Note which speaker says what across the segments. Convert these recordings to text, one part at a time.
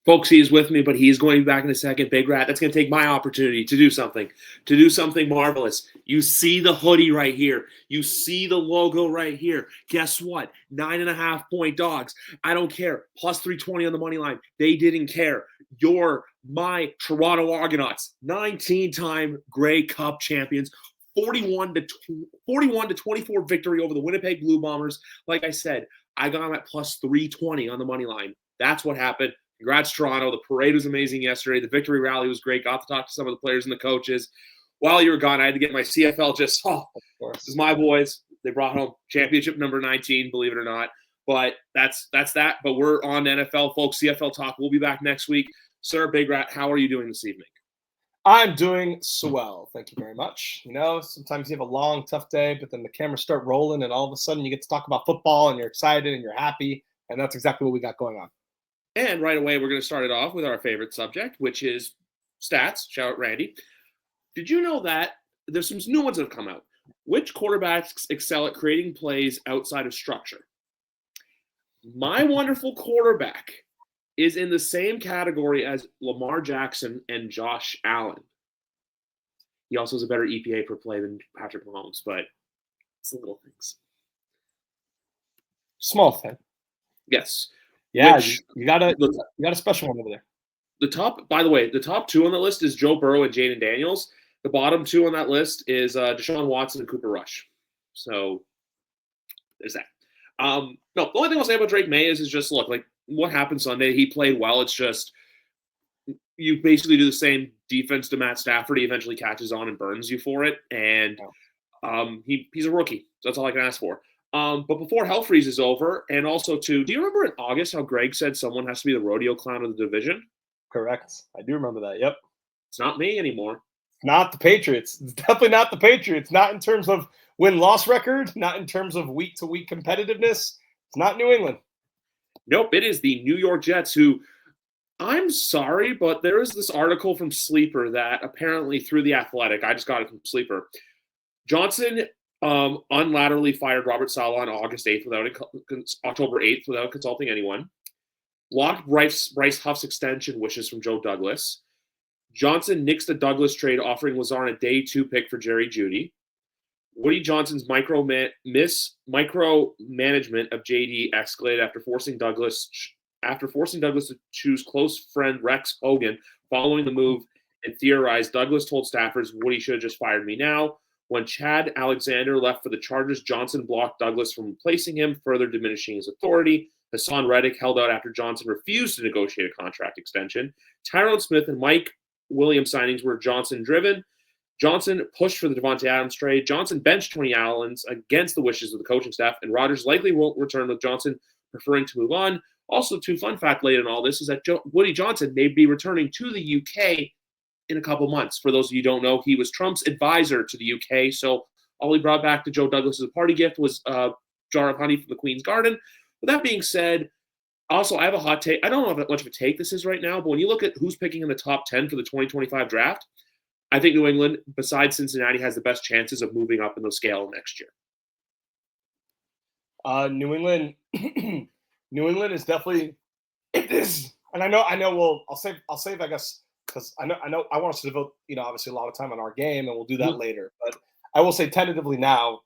Speaker 1: Folks, he is with me, but he is going to be back in a second. Big Rat, that's going to take my opportunity to do something marvelous. You see the hoodie right here. You see the logo right here. Guess what? 9.5-point dogs. I don't care. Plus 320 on the money line. They didn't care. My Toronto Argonauts, 19-time Grey Cup champions. 41 to 24 victory over the Winnipeg Blue Bombers. Like I said, I got them at plus 320 on the money line. That's what happened. Congrats, Toronto. The parade was amazing yesterday. The victory rally was great. Got to talk to some of the players and the coaches. While you were gone, I had to get my CFL this is my boys. They brought home championship number 19, believe it or not. But that's that. But we're on NFL, folks. CFL Talk. We'll be back next week. Sir, Big Rat, how are you doing this evening?
Speaker 2: I'm doing swell. Thank you very much. Sometimes you have a long, tough day, but then the cameras start rolling, and all of a sudden you get to talk about football, and you're excited, and you're happy, and that's exactly what we got going on.
Speaker 1: And right away, we're going to start it off with our favorite subject, which is stats. Shout out, Randy. Did you know that there's some new ones that have come out? Which quarterbacks excel at creating plays outside of structure? My wonderful quarterback is in the same category as Lamar Jackson and Josh Allen. He also has a better EPA per play than Patrick Mahomes, but it's the little things.
Speaker 2: Small thing.
Speaker 1: Yes.
Speaker 2: Yeah, you got a special one over there.
Speaker 1: The top two on the list is Joe Burrow and Jaden Daniels. The bottom two on that list is Deshaun Watson and Cooper Rush. So there's that. No, the only thing I'll say about Drake Maye is just look, like what happened Sunday, he played well. It's just you basically do the same defense to Matt Stafford. He eventually catches on and burns you for it. And he's a rookie. So that's all I can ask for. But before Hell Freeze is over, and also do you remember in August how Greg said someone has to be the rodeo clown of the division?
Speaker 2: Correct. I do remember that. Yep.
Speaker 1: It's not me anymore.
Speaker 2: Not the Patriots. It's definitely not the Patriots. Not in terms of win-loss record. Not in terms of week-to-week competitiveness. It's not New England.
Speaker 1: Nope. It is the New York Jets who, I'm sorry, but there is this article from Sleeper that apparently through The Athletic, I just got it from Sleeper, Johnson unilaterally fired Robert Saleh on October 8th without consulting anyone. Blocked Bryce Huff's extension wishes from Joe Douglas. Johnson nixed the Douglas trade, offering Lazard a day 2 pick for Jerry Jeudy. Woody Johnson's micromanagement of JD escalated after forcing Douglas to choose close friend Rex Hogan following the move, and theorized Douglas told staffers Woody should have just fired me now. When Chad Alexander left for the Chargers, Johnson blocked Douglas from replacing him, further diminishing his authority. Hassan Reddick held out after Johnson refused to negotiate a contract extension. Tyrone Smith and Mike Williams signings were Johnson-driven. Johnson pushed for the Devontae Adams trade. Johnson benched Tony Allens against the wishes of the coaching staff, and Rodgers likely won't return, with Johnson preferring to move on. Also, fun fact late in all this is that Woody Johnson may be returning to the UK in a couple months. For those of you who don't know, he was Trump's advisor to the UK, so all he brought back to Joe Douglas as a party gift was a jar of honey from the Queen's Garden. With that being said, also, I have a hot take. I don't know how much of a take this is right now, but when you look at who's picking in the top 10 for the 2025 draft, I think New England, besides Cincinnati, has the best chances of moving up in the scale next year.
Speaker 2: New England is definitely it is, and I know. I'll save. I guess because I know. I want us to devote, obviously a lot of time on our game, and we'll do that later. But I will say tentatively now,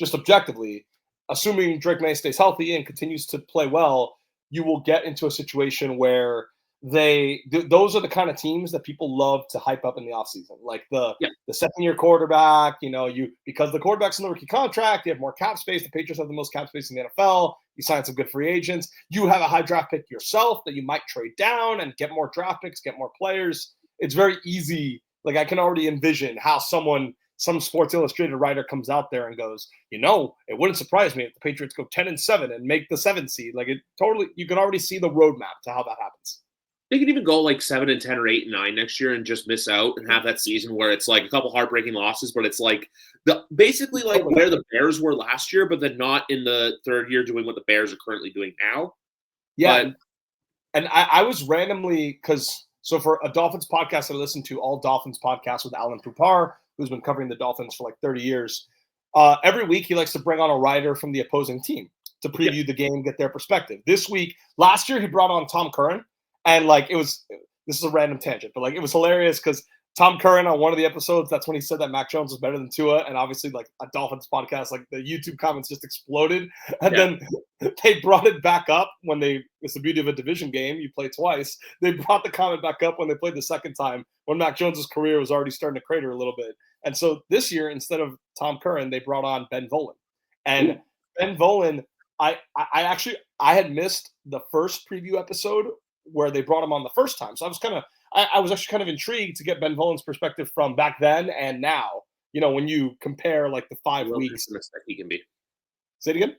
Speaker 2: just objectively, assuming Drake Maye stays healthy and continues to play well, you will get into a situation where those are the kind of teams that people love to hype up in the offseason. Like the second-year quarterback, because the quarterback's in the rookie contract, you have more cap space. The Patriots have the most cap space in the NFL. You sign some good free agents. You have a high draft pick yourself that you might trade down and get more draft picks, get more players. It's very easy. Like I can already envision how some Sports Illustrated writer comes out there and goes, it wouldn't surprise me if the Patriots go 10-7 and make the 7th seed. Like you can already see the roadmap to how that happens.
Speaker 1: They could even go like 7-10 or 8-9 next year and just miss out and have that season where it's like a couple heartbreaking losses, but it's like basically like where the Bears were last year, but then not in the third year doing what the Bears are currently doing now.
Speaker 2: Yeah. And I was randomly so for a Dolphins podcast I listened to, All Dolphins podcast with Alan Pupar, who's been covering the Dolphins for like 30 years. Every week he likes to bring on a writer from the opposing team to preview the game, get their perspective. Last year he brought on Tom Curran, And like this is a random tangent, but like it was hilarious because Tom Curran on one of the episodes, that's when he said that Mac Jones was better than Tua, and obviously like a Dolphins podcast, like the YouTube comments just exploded, and then they brought it back up when it's the beauty of a division game, you play twice. They brought the comment back up when they played the second time, when Mac Jones's career was already starting to crater a little bit. And so this year, instead of Tom Curran, they brought on Ben Volen. And Ben Volen, I had missed the first preview episode where they brought him on the first time. So I was actually kind of intrigued to get Ben Volen's perspective from back then and now, when you compare like the 5 weeks.
Speaker 1: He can be.
Speaker 2: Say it again?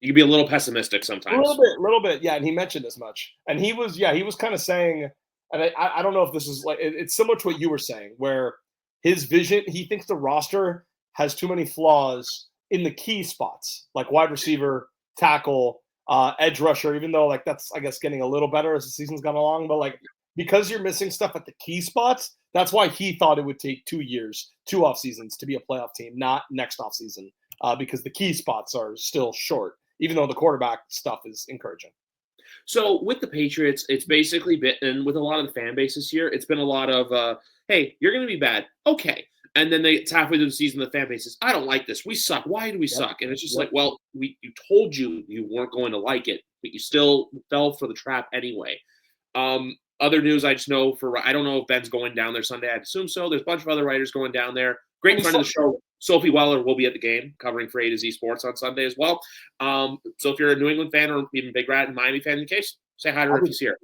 Speaker 1: You can be a little pessimistic sometimes.
Speaker 2: A little bit. Yeah. And he mentioned as much. And he was kind of saying, and I don't know if this is like, it's similar to what you were saying, where his vision, he thinks the roster has too many flaws in the key spots, like wide receiver, tackle, edge rusher, even though like that's, I guess, getting a little better as the season's gone along. But like, because you're missing stuff at the key spots, that's why he thought it would take 2 years, 2 off seasons to be a playoff team, not next off season, because the key spots are still short, even though the quarterback stuff is encouraging.
Speaker 1: So with the Patriots, it's basically been, and with a lot of the fan base this year, it's been a lot of, hey, you're going to be bad. Okay. And then it's halfway through the season, the fan base says, I don't like this. We suck. Why do we suck? And it's just like, well, you told you weren't going to like it, but you still fell for the trap anyway. Other news I just know I don't know if Ben's going down there Sunday. I'd assume so. There's a bunch of other writers going down there. Great friend of the show, Sophie Weller, will be at the game covering for A to Z Sports on Sunday as well. So if you're a New England fan or even Big Rat and Miami fan in case, say hi to her if he's here.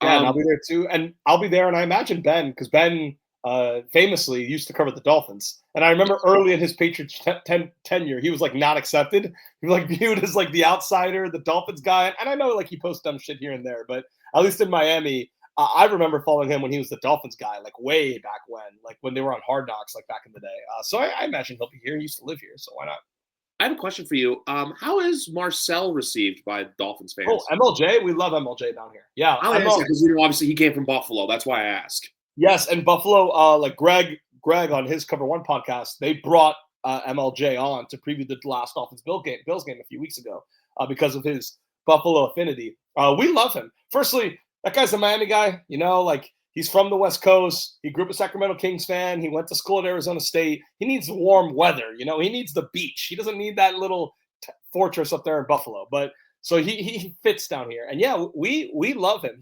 Speaker 2: Yeah, and I'll be there too. And I'll be there, and I imagine Ben, because Ben famously used to cover the Dolphins. And I remember early in his Patriots tenure, he was like not accepted. He was like viewed as like the outsider, the Dolphins guy. And I know like he posts dumb shit here and there, but at least in Miami, I remember following him when he was the Dolphins guy, like way back when they were on Hard Knocks, like back in the day. So I imagine he'll be here. He used to live here, so why not?
Speaker 1: I have a question for you. How is Marcel received by Dolphins fans?
Speaker 2: Oh, MLJ, we love MLJ down here. Yeah,
Speaker 1: because obviously he came from Buffalo. That's why I ask.
Speaker 2: Yes, and Buffalo, like Greg on his Cover One podcast, they brought MLJ on to preview the last Dolphins Bills game a few weeks ago because of his Buffalo affinity. We love him. Firstly, that guy's a Miami guy, like he's from the West Coast. He grew up a Sacramento Kings fan. He went to school at Arizona State. He needs warm weather, he needs the beach. He doesn't need that little fortress up there in Buffalo. But so he fits down here. And yeah, we love him.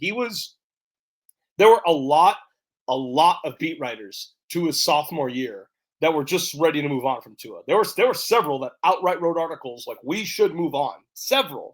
Speaker 2: There were a lot of beat writers to his sophomore year that were just ready to move on from Tua. There were several that outright wrote articles like, we should move on. Several.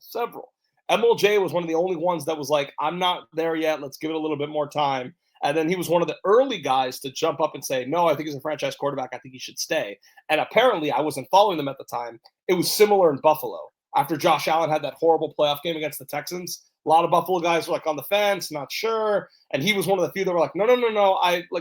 Speaker 2: MLJ was one of the only ones that was like, I'm not there yet. Let's give it a little bit more time. And then he was one of the early guys to jump up and say, no, I think he's a franchise quarterback. I think he should stay. And apparently I wasn't following them at the time. It was similar in Buffalo. After Josh Allen had that horrible playoff game against the Texans, a lot of Buffalo guys were like on the fence, not sure. And he was one of the few that were like, no.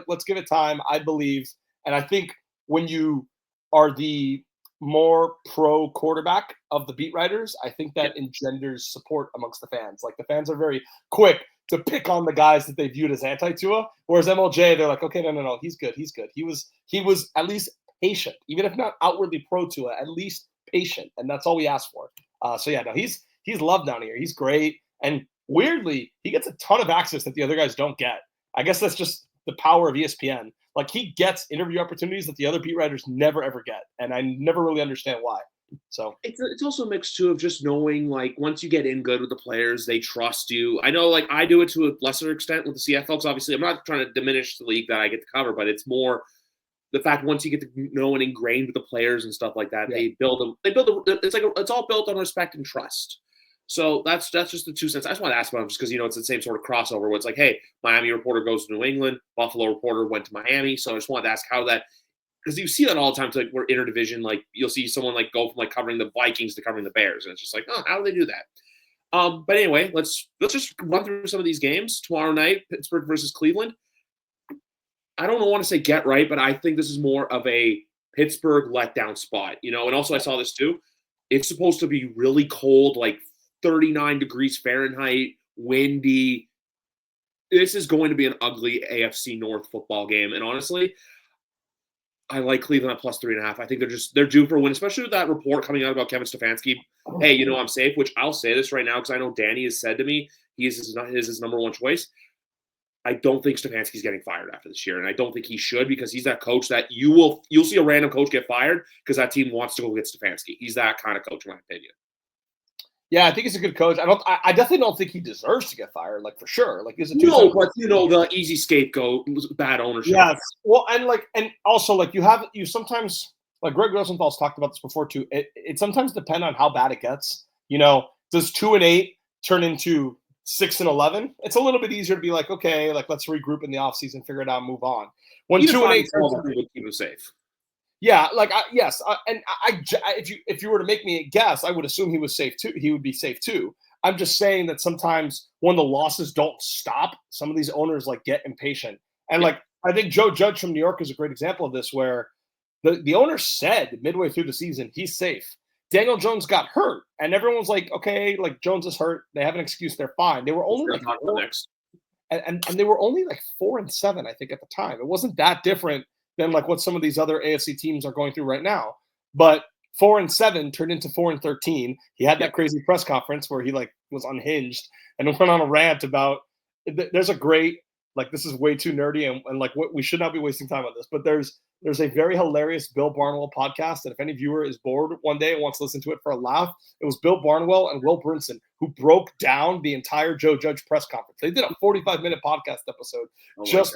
Speaker 2: Let's give it time. I believe. And I think when you are the more pro quarterback of the beat writers, I think that engenders support amongst the fans. Like the fans are very quick to pick on the guys that they viewed as anti-Tua, whereas MLJ, they're like, okay, no, he's good. He was at least patient, even if not outwardly pro Tua, at least patient, and that's all we ask for. He's loved down here. He's great, and weirdly, he gets a ton of access that the other guys don't get. I guess that's just the power of ESPN. Like he gets interview opportunities that the other beat writers never ever get, and I never really understand why. So
Speaker 1: it's also a mix too of just knowing like once you get in good with the players, they trust you. I know like I do it to a lesser extent with the CF folks. Obviously, I'm not trying to diminish the league that I get to cover, but it's more the fact once you get to know and ingrained with the players and stuff like that, they build it's all built on respect and trust. So that's just the 2 cents. I just want to ask about them just because it's the same sort of crossover where it's like, hey, Miami reporter goes to New England, Buffalo reporter went to Miami. So I just wanted to ask how that, because you see that all the time. To like we're interdivision, like you'll see someone like go from like covering the Vikings to covering the Bears, and it's just like, oh, how do they do that? But anyway, let's just run through some of these games tomorrow night. Pittsburgh versus Cleveland. I don't want to say get right, but I think this is more of a Pittsburgh letdown spot, And also I saw this too. It's supposed to be really cold, like 39 degrees Fahrenheit, windy. This is going to be an ugly AFC North football game. And honestly, I like Cleveland at plus 3.5. I think they're due for a win, especially with that report coming out about Kevin Stefanski. Hey, I'm safe, which I'll say this right now because I know Danny has said to me he is his number one choice. I don't think Stefanski's getting fired after this year, and I don't think he should because he's that coach that you'll see a random coach get fired because that team wants to go get Stefanski. He's that kind of coach, in my opinion.
Speaker 2: Yeah, I think he's a good coach. I definitely don't think he deserves to get fired, like for sure. Like he's a
Speaker 1: no, but the easy scapegoat, bad ownership.
Speaker 2: Yes. Well, and also you sometimes, like Greg Rosenthal's talked about this before too. It sometimes depends on how bad it gets. Does 2-8 turn into 6-11? It's a little bit easier to be like, okay, like let's regroup in the offseason, figure it out, and move on. When 2-8
Speaker 1: would keep him safe.
Speaker 2: Yeah, like yes, and if you were to make me guess, I would assume he was safe too. He would be safe too. I'm just saying that sometimes when the losses don't stop, some of these owners like get impatient. And like I think Joe Judge from New York is a great example of this, where the owner said midway through the season he's safe. Daniel Jones got hurt, and everyone's like, okay, like Jones is hurt. They have an excuse. They're fine. They were only and they were only like 4-7, I think, at the time. It wasn't that different than like what some of these other AFC teams are going through right now. But 4-7 turned into 4-13. He had that crazy press conference where he like was unhinged and went on a rant about. There's a great, like, this is way too nerdy and like we should not be wasting time on this, but there's a very hilarious Bill Barnwell podcast that if any viewer is bored one day and wants to listen to it for a laugh, it was Bill Barnwell and Will Brinson who broke down the entire Joe Judge press conference. They did a 45-minute podcast episode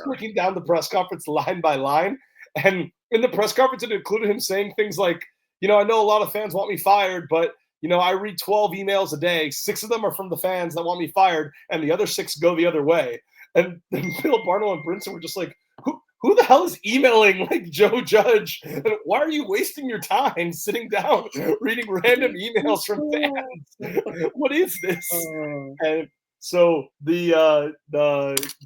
Speaker 2: breaking down the press conference line by line. And in the press conference, it included him saying things like, I know a lot of fans want me fired, but, I read 12 emails a day. 6 of them are from the fans that want me fired, and the other 6 go the other way. And then Bill Barnwell and Brinson were just like, who the hell is emailing like Joe Judge? And why are you wasting your time sitting down reading random emails from fans? What is this? And so the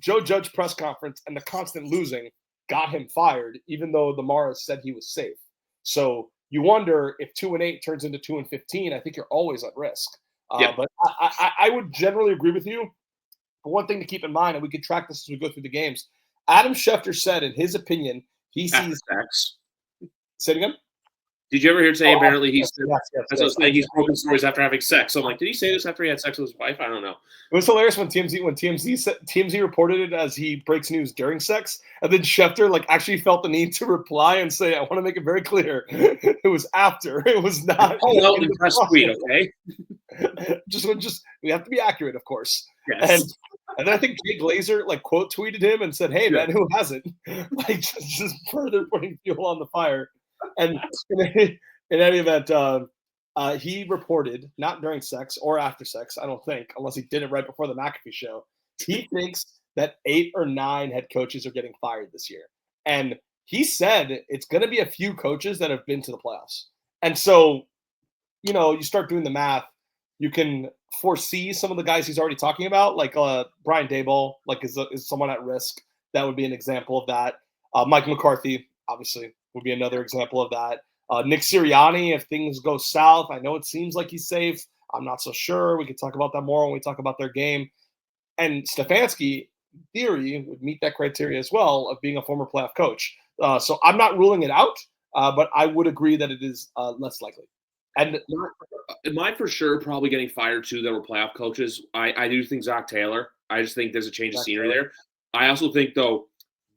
Speaker 2: Joe Judge press conference and the constant losing got him fired, even though the Maras said he was safe. So you wonder if 2-8 turns into 2-15. I think you're always at risk. But I would generally agree with you. But one thing to keep in mind, and we can track this as we go through the games, Adam Schefter said, in his opinion, he sees
Speaker 1: sex.
Speaker 2: Say it again.
Speaker 1: Did you ever hear say apparently he's
Speaker 2: he's
Speaker 1: broken stories after having sex? So I'm like, did he say this after he had sex with his wife? I don't know.
Speaker 2: It was hilarious when TMZ reported it as he breaks news during sex, and then Schefter like actually felt the need to reply and say, "I want to make it very clear, it was after. It was not."
Speaker 1: Call out and press tweet, okay?
Speaker 2: just we have to be accurate, of course.
Speaker 1: Yes.
Speaker 2: And then I think Jay Glazer like quote tweeted him and said, "Hey man, who hasn't?" Like just further putting fuel on the fire. And in any event, he reported, not during sex or after sex, I don't think, unless he did it right before the McAfee show, he thinks that 8 or 9 head coaches are getting fired this year. And he said it's going to be a few coaches that have been to the playoffs. And so, you start doing the math, you can foresee some of the guys he's already talking about, like Brian Daboll, like is someone at risk. That would be an example of that. Mike McCarthy, obviously, would be another example of that. Nick Sirianni, if things go south, I know it seems like he's safe. I'm not so sure. We could talk about that more when we talk about their game. And Stefanski, in theory, would meet that criteria as well of being a former playoff coach. So I'm not ruling it out, but I would agree that it is less likely. And
Speaker 1: mine for sure probably getting fired too that were playoff coaches. I do think Zach Taylor. I just think there's a change of scenery there. I also think, though,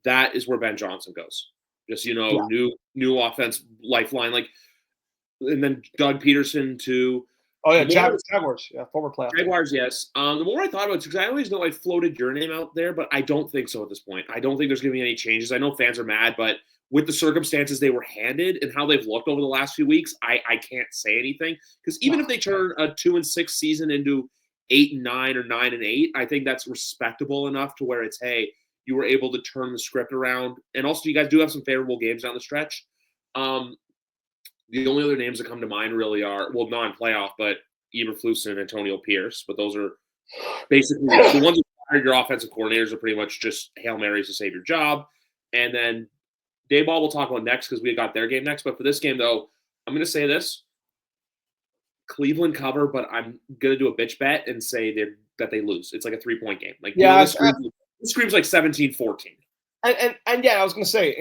Speaker 1: that is where Ben Johnson goes. Just, new offense lifeline. Like, and then Doug Peterson too.
Speaker 2: Oh, yeah, Jaguars. Yeah, former playoff.
Speaker 1: Jaguars, yes. The more I thought about it, because I always know I floated your name out there, but I don't think so at this point. I don't think there's going to be any changes. I know fans are mad, but with the circumstances they were handed and how they've looked over the last few weeks, I can't say anything. Because even if they turn a 2-6 season into 8-9 or 9-8, I think that's respectable enough to where it's, hey, you were able to turn the script around. And also, you guys do have some favorable games down the stretch. The only other names that come to mind really are, well, non-playoff, but Eberflus and Antonio Pierce. But those are basically the ones who fired your offensive coordinators are pretty much just Hail Marys to save your job. And then Dayball we'll talk about next because we got their game next. But for this game, though, I'm going to say this. Cleveland cover, but I'm going to do a bitch bet and say that they lose. It's like a 3-point game. Like, it screams like 17-14.
Speaker 2: And yeah, I was going to say,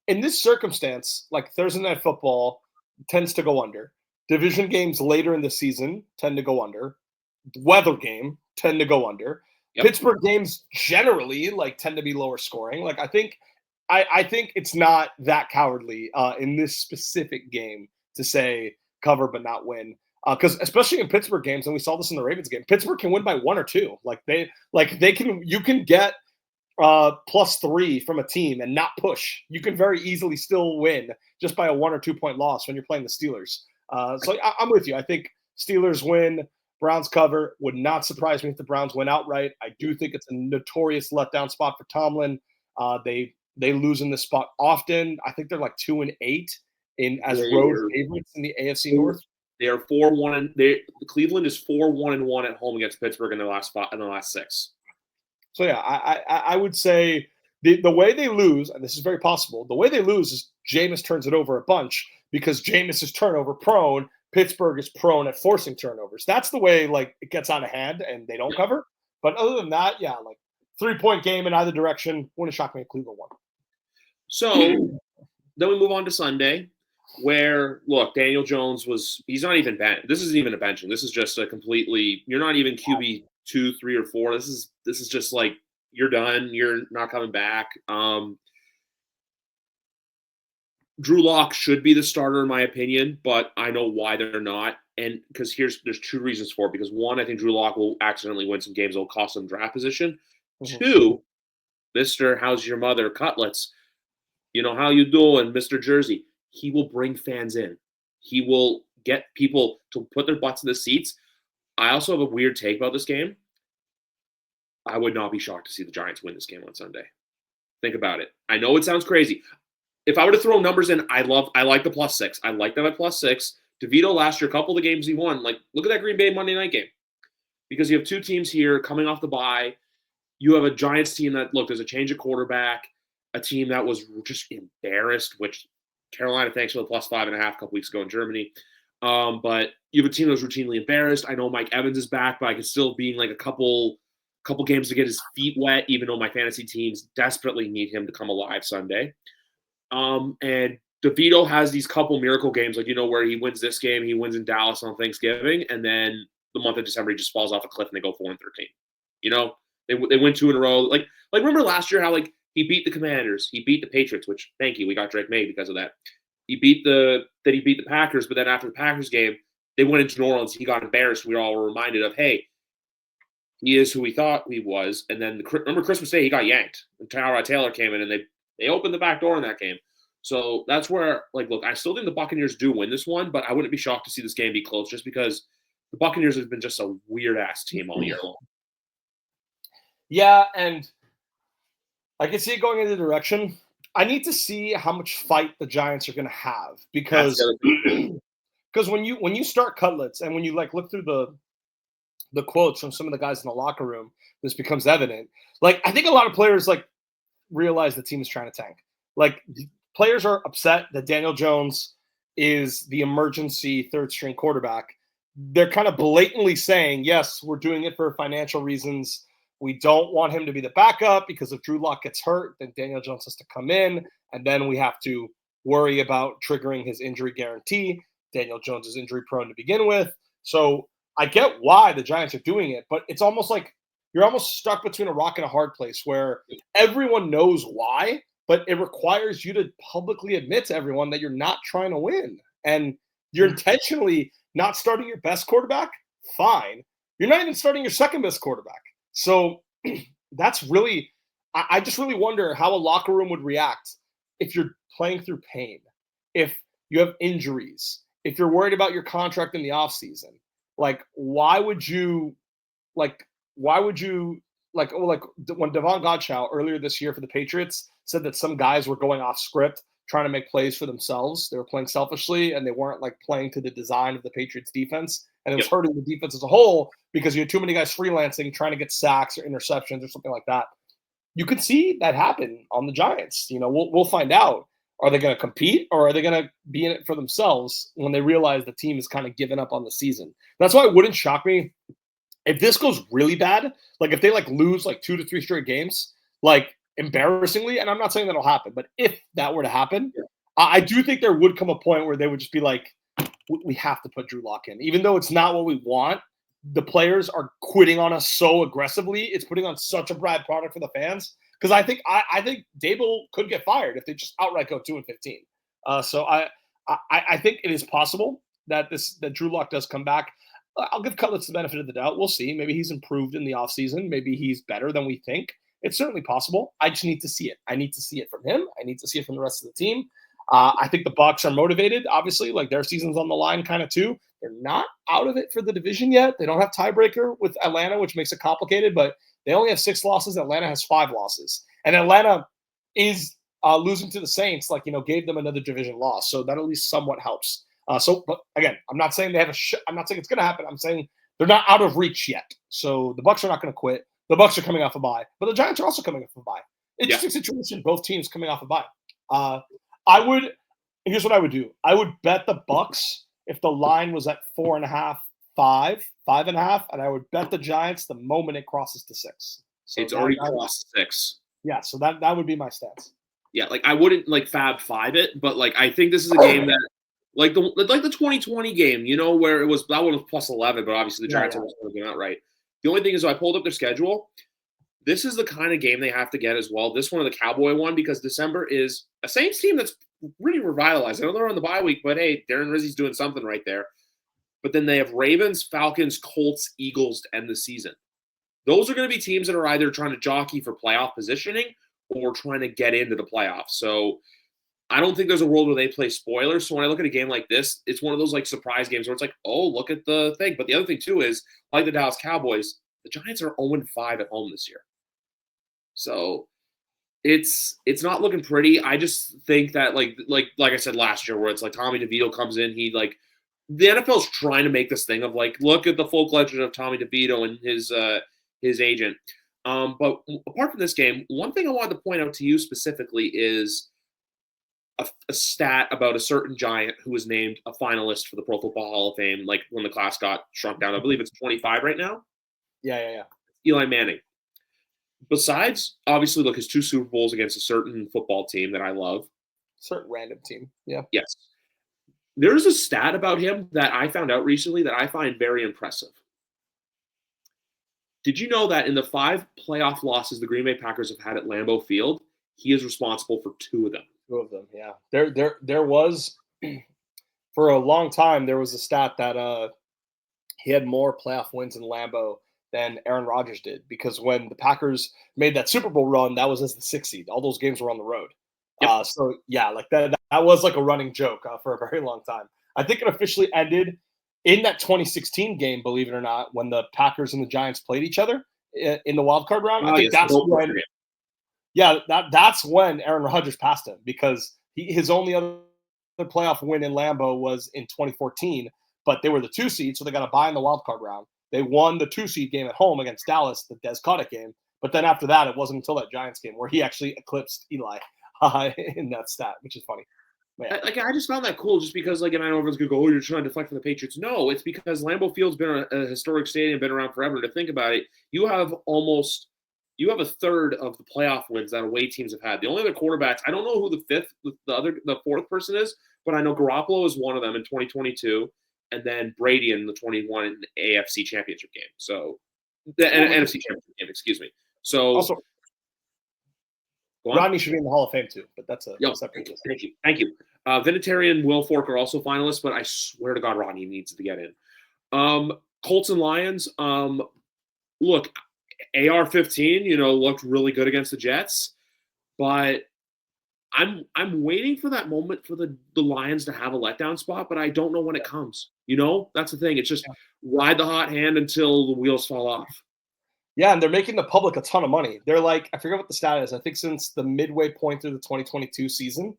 Speaker 2: in this circumstance, like Thursday Night Football tends to go under. Division games later in the season tend to go under. Weather game tend to go under.
Speaker 1: Yep.
Speaker 2: Pittsburgh games generally like tend to be lower scoring. Like I think it's not that cowardly in this specific game to say cover but not win. Because especially in Pittsburgh games, and we saw this in the Ravens game, Pittsburgh can win by 1 or 2. You can get +3 from a team and not push. You can very easily still win just by a 1 or 2 point loss when you're playing the Steelers. So I'm with you. I think Steelers win, Browns cover. Would not surprise me if the Browns win outright. I do think it's a notorious letdown spot for Tomlin. They lose in this spot often. I think they're like 2-8 as road favorites in the AFC North.
Speaker 1: They are 4-1, and Cleveland is 4-1-1 at home against Pittsburgh in the last 6.
Speaker 2: So yeah, I would say the way they lose, and this is very possible, the way they lose is Jameis turns it over a bunch because Jameis is turnover prone. Pittsburgh is prone at forcing turnovers. That's the way like it gets out of hand and they don't cover. But other than that, yeah, like 3-point game in either direction. Wouldn't shock me if Cleveland won.
Speaker 1: So then we move on to Sunday, where look, Daniel Jones he's not even bench. This isn't even a benching. This is just a completely. You're not even QB 2, 3, or 4. This is just like you're done. You're not coming back. Drew Lock should be the starter in my opinion, but I know why they're not. And because there's 2 reasons for it. Because 1, I think Drew Lock will accidentally win some games that will cost them draft position. 2, Mr. How's Your Mother Cutlets, how you doing, Mr. Jersey? He will bring fans in. He will get people to put their butts in the seats. I also have a weird take about this game. I would not be shocked to see the Giants win this game on Sunday. Think about it. I know it sounds crazy. If I were to throw numbers in, I like the +6. I like them at +6. DeVito last year, a couple of the games he won, like look at that Green Bay Monday night game. Because you have 2 teams here coming off the bye. You have a Giants team that, look, there's a change of quarterback, a team that was just embarrassed, which Carolina, thanks for the +5.5 a couple weeks ago in Germany. But you have a team that was routinely embarrassed. I know Mike Evans is back, but I could still be in like a couple games to get his feet wet, even though my fantasy teams desperately need him to come alive Sunday. And DeVito has these couple miracle games, like, where he wins this game, he wins in Dallas on Thanksgiving, and then the month of December he just falls off a cliff and they go 4-13. They win 2 in a row. Like remember last year how like he beat the Commanders, he beat the Patriots, which thank you, we got Drake May because of that. He beat the Packers, but then after the Packers game, they went into New Orleans. He got embarrassed. We all were reminded of, hey, he is who we thought he was. And then remember Christmas Day, he got yanked. And Tyrod Taylor came in and they opened the back door in that game. So that's where, like, look, I still think the Buccaneers do win this one, but I wouldn't be shocked to see this game be close just because the Buccaneers have been just a weird-ass team all year long.
Speaker 2: Yeah, and I can see it going in the direction. I need to see how much fight the Giants are going to have because when you start Cutlets and when you like look through the quotes from some of the guys in the locker room, this becomes evident. Like I think a lot of players like realize the team is trying to tank. Like players are upset that Daniel Jones is the emergency 3rd string quarterback. They're kind of blatantly saying, yes, we're doing it for financial reasons. We don't want him to be the backup because if Drew Lock gets hurt, then Daniel Jones has to come in, and then we have to worry about triggering his injury guarantee. Daniel Jones is injury prone to begin with. So I get why the Giants are doing it, but it's almost like you're almost stuck between a rock and a hard place where everyone knows why, but it requires you to publicly admit to everyone that you're not trying to win. And you're intentionally not starting your best quarterback, fine. You're not even starting your second best quarterback. So that's really – I just really wonder how a locker room would react if you're playing through pain, if you have injuries, if you're worried about your contract in the offseason. Like, why would you when Devon Godchow earlier this year for the Patriots said that some guys were going off script trying to make plays for themselves. They were playing selfishly and they weren't like playing to the design of the Patriots defense. And it was hurting the defense as a whole because you had too many guys freelancing, trying to get sacks or interceptions or something like that. You could see that happen on the Giants. We'll find out. Are they going to compete or are they going to be in it for themselves when they realize the team is kind of given up on the season? That's why it wouldn't shock me if this goes really bad, like if they like lose like 2 to 3 straight games, like embarrassingly, and I'm not saying that'll happen, but if that were to happen, I do think there would come a point where they would just be like, we have to put Drew Lock in. Even though it's not what we want, the players are quitting on us so aggressively, it's putting on such a bad product for the fans. Because I think Dable could get fired if they just outright go 2-15. So I think it is possible that Drew Lock does come back. I'll give Cutlets the benefit of the doubt. We'll see. Maybe he's improved in the offseason. Maybe he's better than we think. It's certainly possible. I just need to see it. I need to see it from him. I need to see it from the rest of the team. I think the Bucs are motivated, obviously, like their season's on the line kind of too. They're not out of it for the division yet. They don't have tiebreaker with Atlanta, which makes it complicated, but they only have 6 losses. Atlanta has 5 losses. And Atlanta is losing to the Saints, gave them another division loss. So that at least somewhat helps. But again, I'm not saying they have I'm not saying it's going to happen. I'm saying they're not out of reach yet. So the Bucs are not going to quit. The Bucs are coming off a bye, but the Giants are also coming off a bye. Interesting situation. Both teams coming off a bye. Here's what I would do. I would bet the Bucs if the line was at 4.5, 5.5, and I would bet the Giants the moment it crosses to 6. So
Speaker 1: it's already crossed 6.
Speaker 2: Yeah, so that would be my stance.
Speaker 1: Yeah, I wouldn't Fab 5 it, but I think this is a game that the 2020 game, where that one was plus 11, but obviously the Giants are going outright. The only thing is, I pulled up their schedule. This is the kind of game they have to get as well. This one or the Cowboy one, because December is a Saints team that's really revitalized. I know they're on the bye week, but hey, Darren Rizzi's doing something right there. But then they have Ravens, Falcons, Colts, Eagles to end the season. Those are going to be teams that are either trying to jockey for playoff positioning or trying to get into the playoffs. So I don't think there's a world where they play spoilers. So when I look at a game like this, it's one of those surprise games where it's oh, look at the thing. But the other thing too is, like the Dallas Cowboys, the Giants are 0-5 at home this year. So it's not looking pretty. I just think that like I said last year, where it's Tommy DeVito comes in, he the NFL's trying to make this thing of look at the folk legend of Tommy DeVito and his agent. But apart from this game, one thing I wanted to point out to you specifically is a stat about a certain Giant who was named a finalist for the Pro Football Hall of Fame, when the class got shrunk down. I believe it's 25 right now.
Speaker 2: Yeah.
Speaker 1: Eli Manning. Besides, obviously, his 2 Super Bowls against a certain football team that I love.
Speaker 2: Certain random team. Yeah.
Speaker 1: Yes. There's a stat about him that I found out recently that I find very impressive. Did you know that in the 5 playoff losses the Green Bay Packers have had at Lambeau Field, he is responsible for 2 of them?
Speaker 2: 2 of them, yeah. There was, for a long time, there was a stat that he had more playoff wins in Lambeau than Aaron Rodgers did, because when the Packers made that Super Bowl run, that was as the 6th seed. All those games were on the road. Yep. So yeah, that was a running joke for a very long time. I think it officially ended in that 2016 game, believe it or not, when the Packers and the Giants played each other in the wild card round. I think that's when. Yeah, that's when Aaron Rodgers passed him, because his only other playoff win in Lambeau was in 2014, but they were the 2 seed, so they got a bye in the wild card round. They won the 2 seed game at home against Dallas, the Des Cottick game. But then after that, it wasn't until that Giants game where he actually eclipsed Eli in that stat, which is funny.
Speaker 1: Yeah. I just found that cool, just because, and I know everyone's going to go, oh, you're trying to deflect from the Patriots. No, it's because Lambeau Field's been a historic stadium, been around forever. To think about it, you have a third of the playoff wins that away teams have had. The only other quarterbacks, I don't know who the 4th person is, but I know Garoppolo is one of them in 2022, and then Brady in the 21 AFC Championship game. So the NFC Championship game, excuse me. So
Speaker 2: also, Rodney should be in the Hall of Fame too, but that's a separate list.
Speaker 1: Thank you. Vinatieri and Will Fork are also finalists, but I swear to God, Rodney needs to get in. Colts and Lions. Look, AR-15, looked really good against the Jets, but I'm waiting for that moment for the Lions to have a letdown spot, but I don't know when it comes. That's the thing. It's just ride the hot hand until the wheels fall off.
Speaker 2: Yeah, and they're making the public a ton of money. They're I forget what the stat is. I think since the midway point through the 2022 season,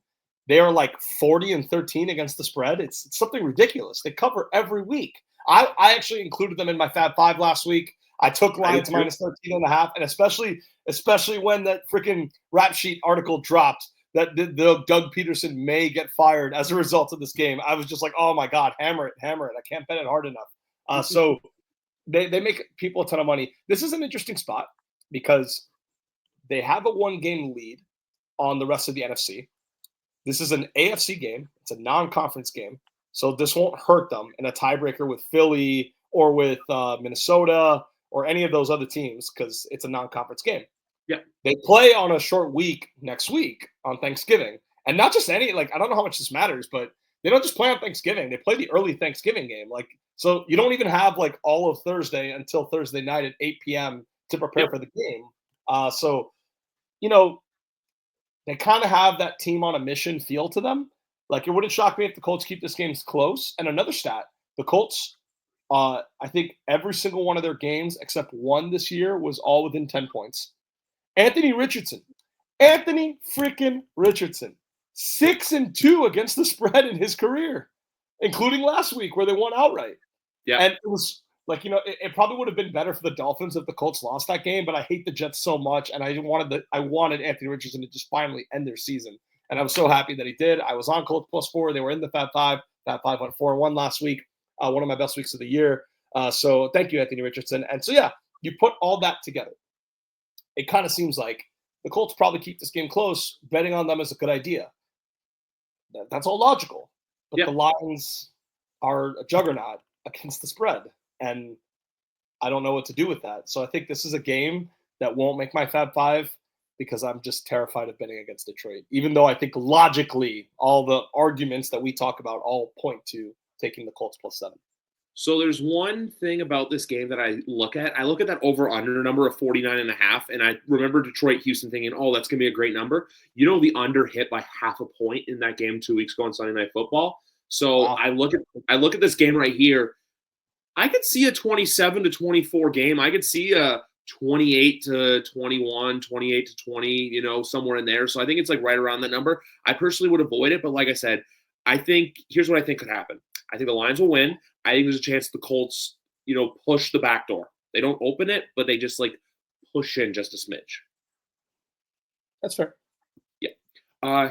Speaker 2: they are 40-13 against the spread. It's something ridiculous. They cover every week. I actually included them in my Fab 5 last week. I took Lions minus 13.5, and especially when that freaking rap sheet article dropped that the Doug Peterson may get fired as a result of this game. I was just oh my God, hammer it. I can't bet it hard enough. So they make people a ton of money. This is an interesting spot because they have a 1-game lead on the rest of the NFC. This is an AFC game. It's a non-conference game. So this won't hurt them in a tiebreaker with Philly or with Minnesota or any of those other teams because it's a non-conference game.
Speaker 1: Yeah.
Speaker 2: They play on a short week next week on Thanksgiving. And not just any, like, I don't know how much this matters, but they don't just play on Thanksgiving. They play the early Thanksgiving game. Like, so you don't even have like all of Thursday until Thursday night at 8 p.m. to prepare for the game. So, you know, they kind of have that team on a mission feel to them. Like, it wouldn't shock me if the Colts keep this game close. And another stat, the Colts, I think every single one of their games except one this year was all within 10 points. Anthony freaking Richardson, 6-2 against the spread in his career, including last week where they won outright.
Speaker 1: Yeah.
Speaker 2: And it was like, you know, it probably would have been better for the Dolphins if the Colts lost that game, but I hate the Jets so much, and I wanted Anthony Richardson to just finally end their season. And I was so happy that he did. I was on Colts +4. They were in the Fab Five. Fab Five went 4-1 last week. One of my best weeks of the year. So thank you, Anthony Richardson. And so, yeah, you put all that together. It kind of seems like the Colts probably keep this game close. Betting on them is a good idea. That's all logical. But the Lions are a juggernaut against the spread. And I don't know what to do with that. So I think this is a game that won't make my Fab Five because I'm just terrified of betting against Detroit. Even though I think logically all the arguments that we talk about all point to taking the Colts +7.
Speaker 1: So there's one thing about this game that I look at. I look at that over-under number of 49.5, and I remember Detroit-Houston thinking, oh, that's going to be a great number. You know, the under hit by half a point in that game 2 weeks ago on Sunday Night Football. So wow. I look at this game right here. I could see a 27-24 game. I could see a 28-21, 28-20, you know, somewhere in there. So I think it's like right around that number. I personally would avoid it, but like I said, here's what I think could happen. I think the Lions will win. I think there's a chance the Colts, you know, push the back door. They don't open it, but they just like push in just a smidge.
Speaker 2: That's fair.
Speaker 1: Yeah.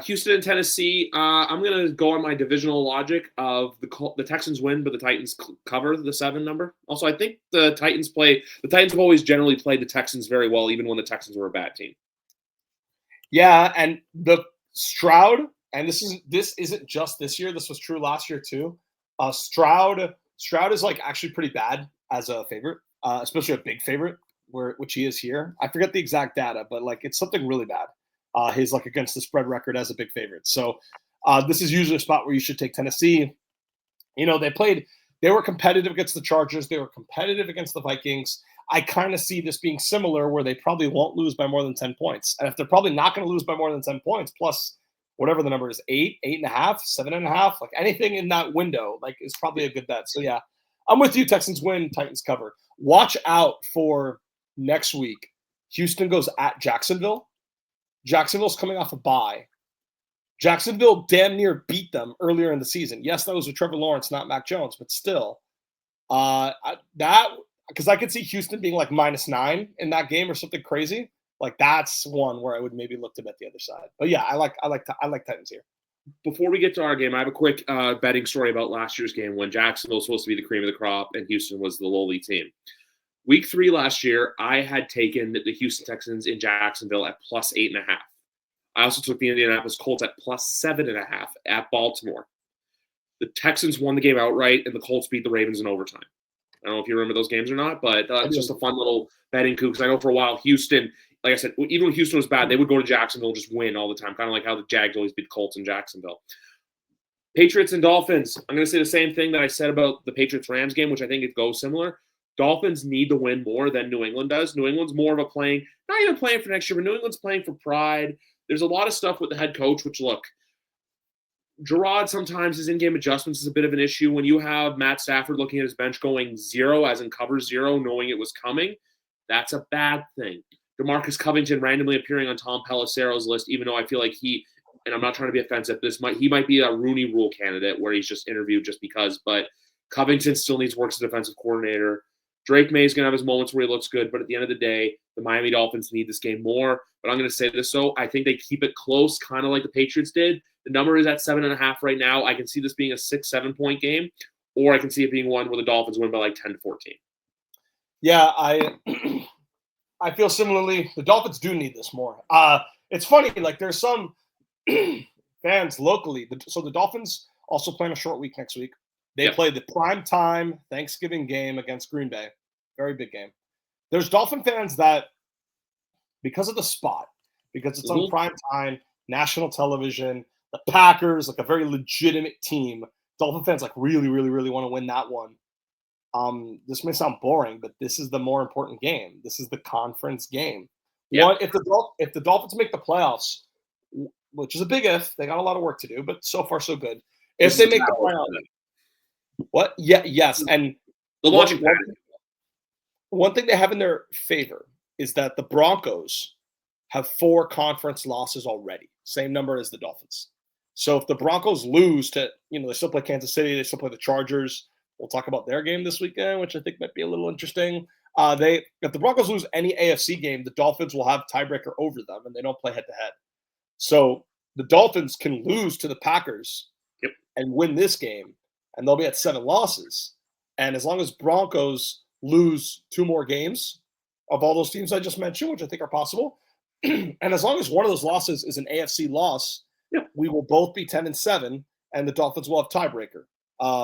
Speaker 1: Houston and Tennessee. I'm gonna go on my divisional logic of the Texans win, but the Titans cover the 7 number. Also, I think the Titans have always generally played the Texans very well, even when the Texans were a bad team.
Speaker 2: Yeah, and the Stroud, and this isn't just this year. This was true last year too. Stroud is like actually pretty bad as a favorite, especially a big favorite, which he is here. I forget the exact data, but like it's something really bad. His like against the spread record as a big favorite. So this is usually a spot where you should take Tennessee. You know, they were competitive against the Chargers. They were competitive against the Vikings. I kind of see this being similar where they probably won't lose by more than 10 points. And if they're probably not going to lose by more than 10 points, plus whatever the number is, 8, 8.5, 7.5, like anything in that window, like is probably a good bet. So yeah, I'm with you. Texans win, Titans cover. Watch out for next week. Houston goes at Jacksonville. Jacksonville's coming off a bye. Jacksonville damn near beat them earlier in the season. Yes, that was with Trevor Lawrence, not Mac Jones, but still. Because I could see Houston being like -9 in that game or something crazy. Like that's one where I would maybe look to bet the other side. But yeah, I like Titans here.
Speaker 1: Before we get to our game, I have a quick betting story about last year's game when Jacksonville was supposed to be the cream of the crop and Houston was the lowly team. Week 3 last year, I had taken the Houston Texans in Jacksonville at +8.5. I also took the Indianapolis Colts at +7.5 at Baltimore. The Texans won the game outright, and the Colts beat the Ravens in overtime. I don't know if you remember those games or not, but it's just a fun little betting coup because I know for a while Houston, like I said, even when Houston was bad, they would go to Jacksonville and just win all the time, kind of like how the Jags always beat the Colts in Jacksonville. Patriots and Dolphins. I'm going to say the same thing that I said about the Patriots-Rams game, which I think it goes similar. Dolphins need to win more than New England does. New England's more of a not even playing for next year, but New England's playing for pride. There's a lot of stuff with the head coach, which, look, Gerard sometimes his in-game adjustments is a bit of an issue. When you have Matt Stafford looking at his bench going 0, as in cover 0, knowing it was coming, that's a bad thing. DeMarcus Covington randomly appearing on Tom Pelissero's list, even though I feel like and I'm not trying to be offensive, he might be a Rooney Rule candidate where he's just interviewed just because, but Covington still needs work as a defensive coordinator. Drake May is going to have his moments where he looks good, but at the end of the day, the Miami Dolphins need this game more. But I'm going to say this, I think they keep it close, kind of like the Patriots did. The number is at 7.5 right now. I can see this being a 6-7 point game, or I can see it being one where the Dolphins win by like 10-14.
Speaker 2: Yeah, I feel similarly. The Dolphins do need this more. It's funny, like there's some fans locally. So the Dolphins also plan a short week next week. They play the prime time Thanksgiving game against Green Bay. Very big game. There's Dolphin fans that, because of the spot, because it's on prime time, national television, the Packers, like a very legitimate team, Dolphin fans like really, really, really want to win that one. This may sound boring, but this is the more important game. This is the conference game. Yeah. If the Dolphins make the playoffs, which is a big if, they got a lot of work to do, but so far so good. If they make the playoffs, what? Yeah, yes, and
Speaker 1: the launching pad.
Speaker 2: One thing they have in their favor is that the Broncos have 4 conference losses already, same number as the Dolphins. So if the Broncos lose to, they still play Kansas City, they still play the Chargers. We'll talk about their game this weekend, which I think might be a little interesting. If the Broncos lose any AFC game, the Dolphins will have tiebreaker over them, and they don't play head-to-head. So the Dolphins can lose to the Packers and win this game, and they'll be at 7 losses. And as long as Broncos lose 2 more games of all those teams I just mentioned, which I think are possible, and as long as one of those losses is an AFC loss, we will both be 10-7, and the Dolphins will have tiebreaker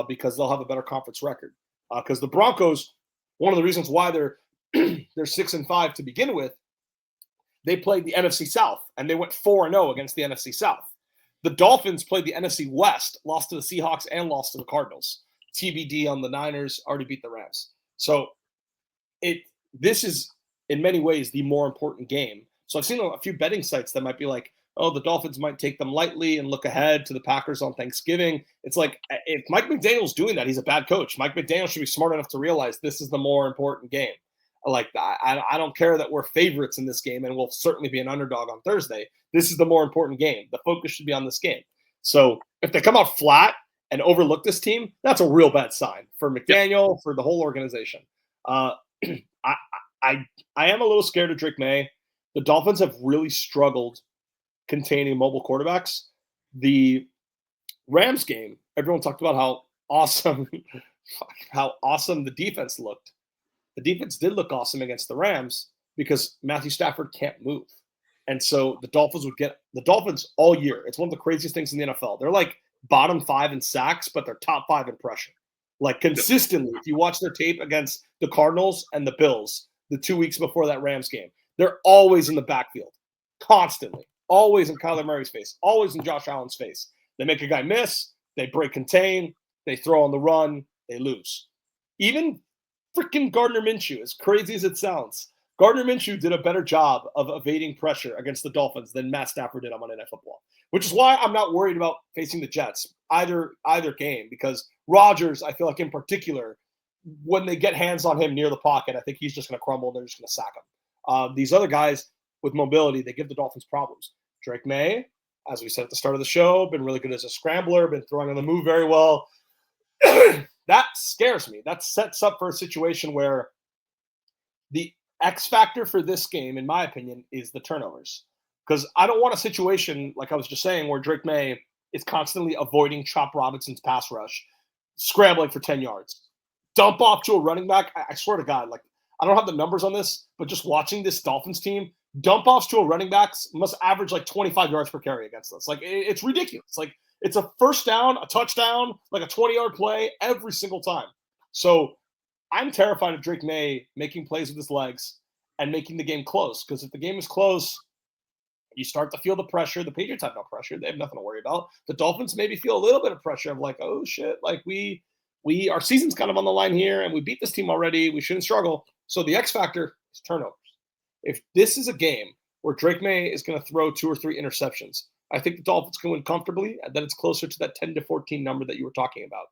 Speaker 2: because they'll have a better conference record. Because the Broncos, one of the reasons why they're 6-5 to begin with, they played the NFC South, and they went 4-0 against the NFC South. The Dolphins played the NFC West, lost to the Seahawks, and lost to the Cardinals. TBD on the Niners, already beat the Rams. So this is, in many ways, the more important game. So I've seen a few betting sites that might be like, oh, the Dolphins might take them lightly and look ahead to the Packers on Thanksgiving. It's like, if Mike McDaniel's doing that, he's a bad coach. Mike McDaniel should be smart enough to realize this is the more important game. Like, I don't care that we're favorites in this game, and we'll certainly be an underdog on Thursday. This is the more important game. The focus should be on this game. So if they come out flat and overlook this team, that's a real bad sign for McDaniel, for the whole organization. I am a little scared of Drake Maye. The Dolphins have really struggled containing mobile quarterbacks. The Rams game, everyone talked about how awesome the defense looked. The defense did look awesome against the Rams because Matthew Stafford can't move. And so the Dolphins all year. It's one of the craziest things in the NFL. They're like bottom 5 in sacks, but they're top 5 in pressure. Like consistently, if you watch their tape against the Cardinals and the Bills, the 2 weeks before that Rams game, they're always in the backfield, constantly, always in Kyler Murray's face, always in Josh Allen's face. They make a guy miss, they break contain, they throw on the run, they lose. Even freaking Gardner Minshew, as crazy as it sounds, Gardner Minshew did a better job of evading pressure against the Dolphins than Matt Stafford did on Monday Night Football, which is why I'm not worried about facing the Jets either game, because Rodgers, I feel like in particular, when they get hands on him near the pocket, I think he's just going to crumble and they're just going to sack him. These other guys with mobility, they give the Dolphins problems. Drake Maye, as we said at the start of the show, been really good as a scrambler, been throwing on the move very well. That scares me. That sets up for a situation where the X factor for this game, in my opinion, is the turnovers. Because I don't want a situation, like I was just saying, where Drake Maye is constantly avoiding Chop Robinson's pass rush, scrambling for 10 yards. Dump off to a running back. I swear to God, like, I don't have the numbers on this, but just watching this Dolphins team, dump offs to a running back must average like 25 yards per carry against us. Like, it's ridiculous. Like, it's a first down, a touchdown, like a 20-yard play every single time. So I'm terrified of Drake Maye making plays with his legs and making the game close. Because if the game is close, you start to feel the pressure. The Patriots have no pressure. They have nothing to worry about. The Dolphins maybe feel a little bit of pressure of like, oh, shit, like our season's kind of on the line here, and we beat this team already. We shouldn't struggle. So the X factor is turnovers. If this is a game where Drake Maye is going to throw 2 or 3 interceptions, I think the Dolphins can win comfortably, and then it's closer to that 10-14 number that you were talking about.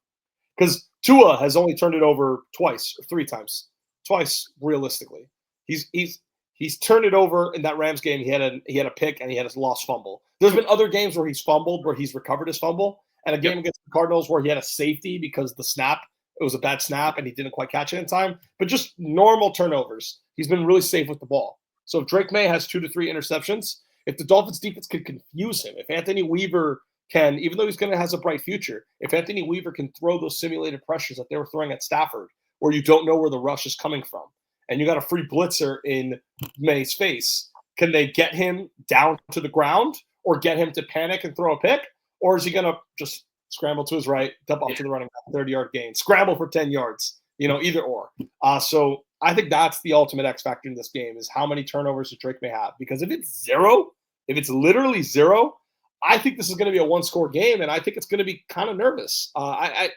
Speaker 2: Because Tua has only turned it over twice or 3 times. Twice, realistically. He's turned it over in that Rams game. He had a pick and he had a lost fumble. There's been other games where he's fumbled, where he's recovered his fumble, and a game against the Cardinals where he had a safety because it was a bad snap and he didn't quite catch it in time. But just normal turnovers, he's been really safe with the ball. So if Drake Maye has 2 to 3 interceptions, if the Dolphins defense can confuse him, if Anthony Weaver can, even though he's going to has a bright future, if Anthony Weaver can throw those simulated pressures that they were throwing at Stafford, where you don't know where the rush is coming from, and you got a free blitzer in Maye's face, can they get him down to the ground or get him to panic and throw a pick? Or is he going to just scramble to his right, dump off to the running back, 30-yard gain, scramble for 10 yards, either or. So I think that's the ultimate X factor in this game is how many turnovers Drake may have. Because if it's zero, if it's literally zero, I think this is going to be a one-score game, and I think it's going to be kind of nervous. I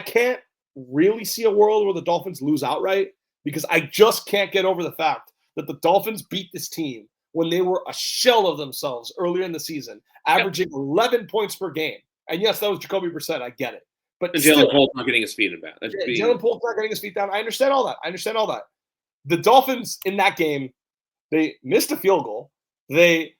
Speaker 2: can't really see a world where the Dolphins lose outright because I just can't get over the fact that the Dolphins beat this team when they were a shell of themselves earlier in the season, averaging 11 points per game. And yes, that was Jacoby Brissett. I get it. But
Speaker 1: Jalen Pole's not getting his feet in back.
Speaker 2: Jalen Pole's not getting his feet down. I understand all that. The Dolphins in that game, they missed a field goal. They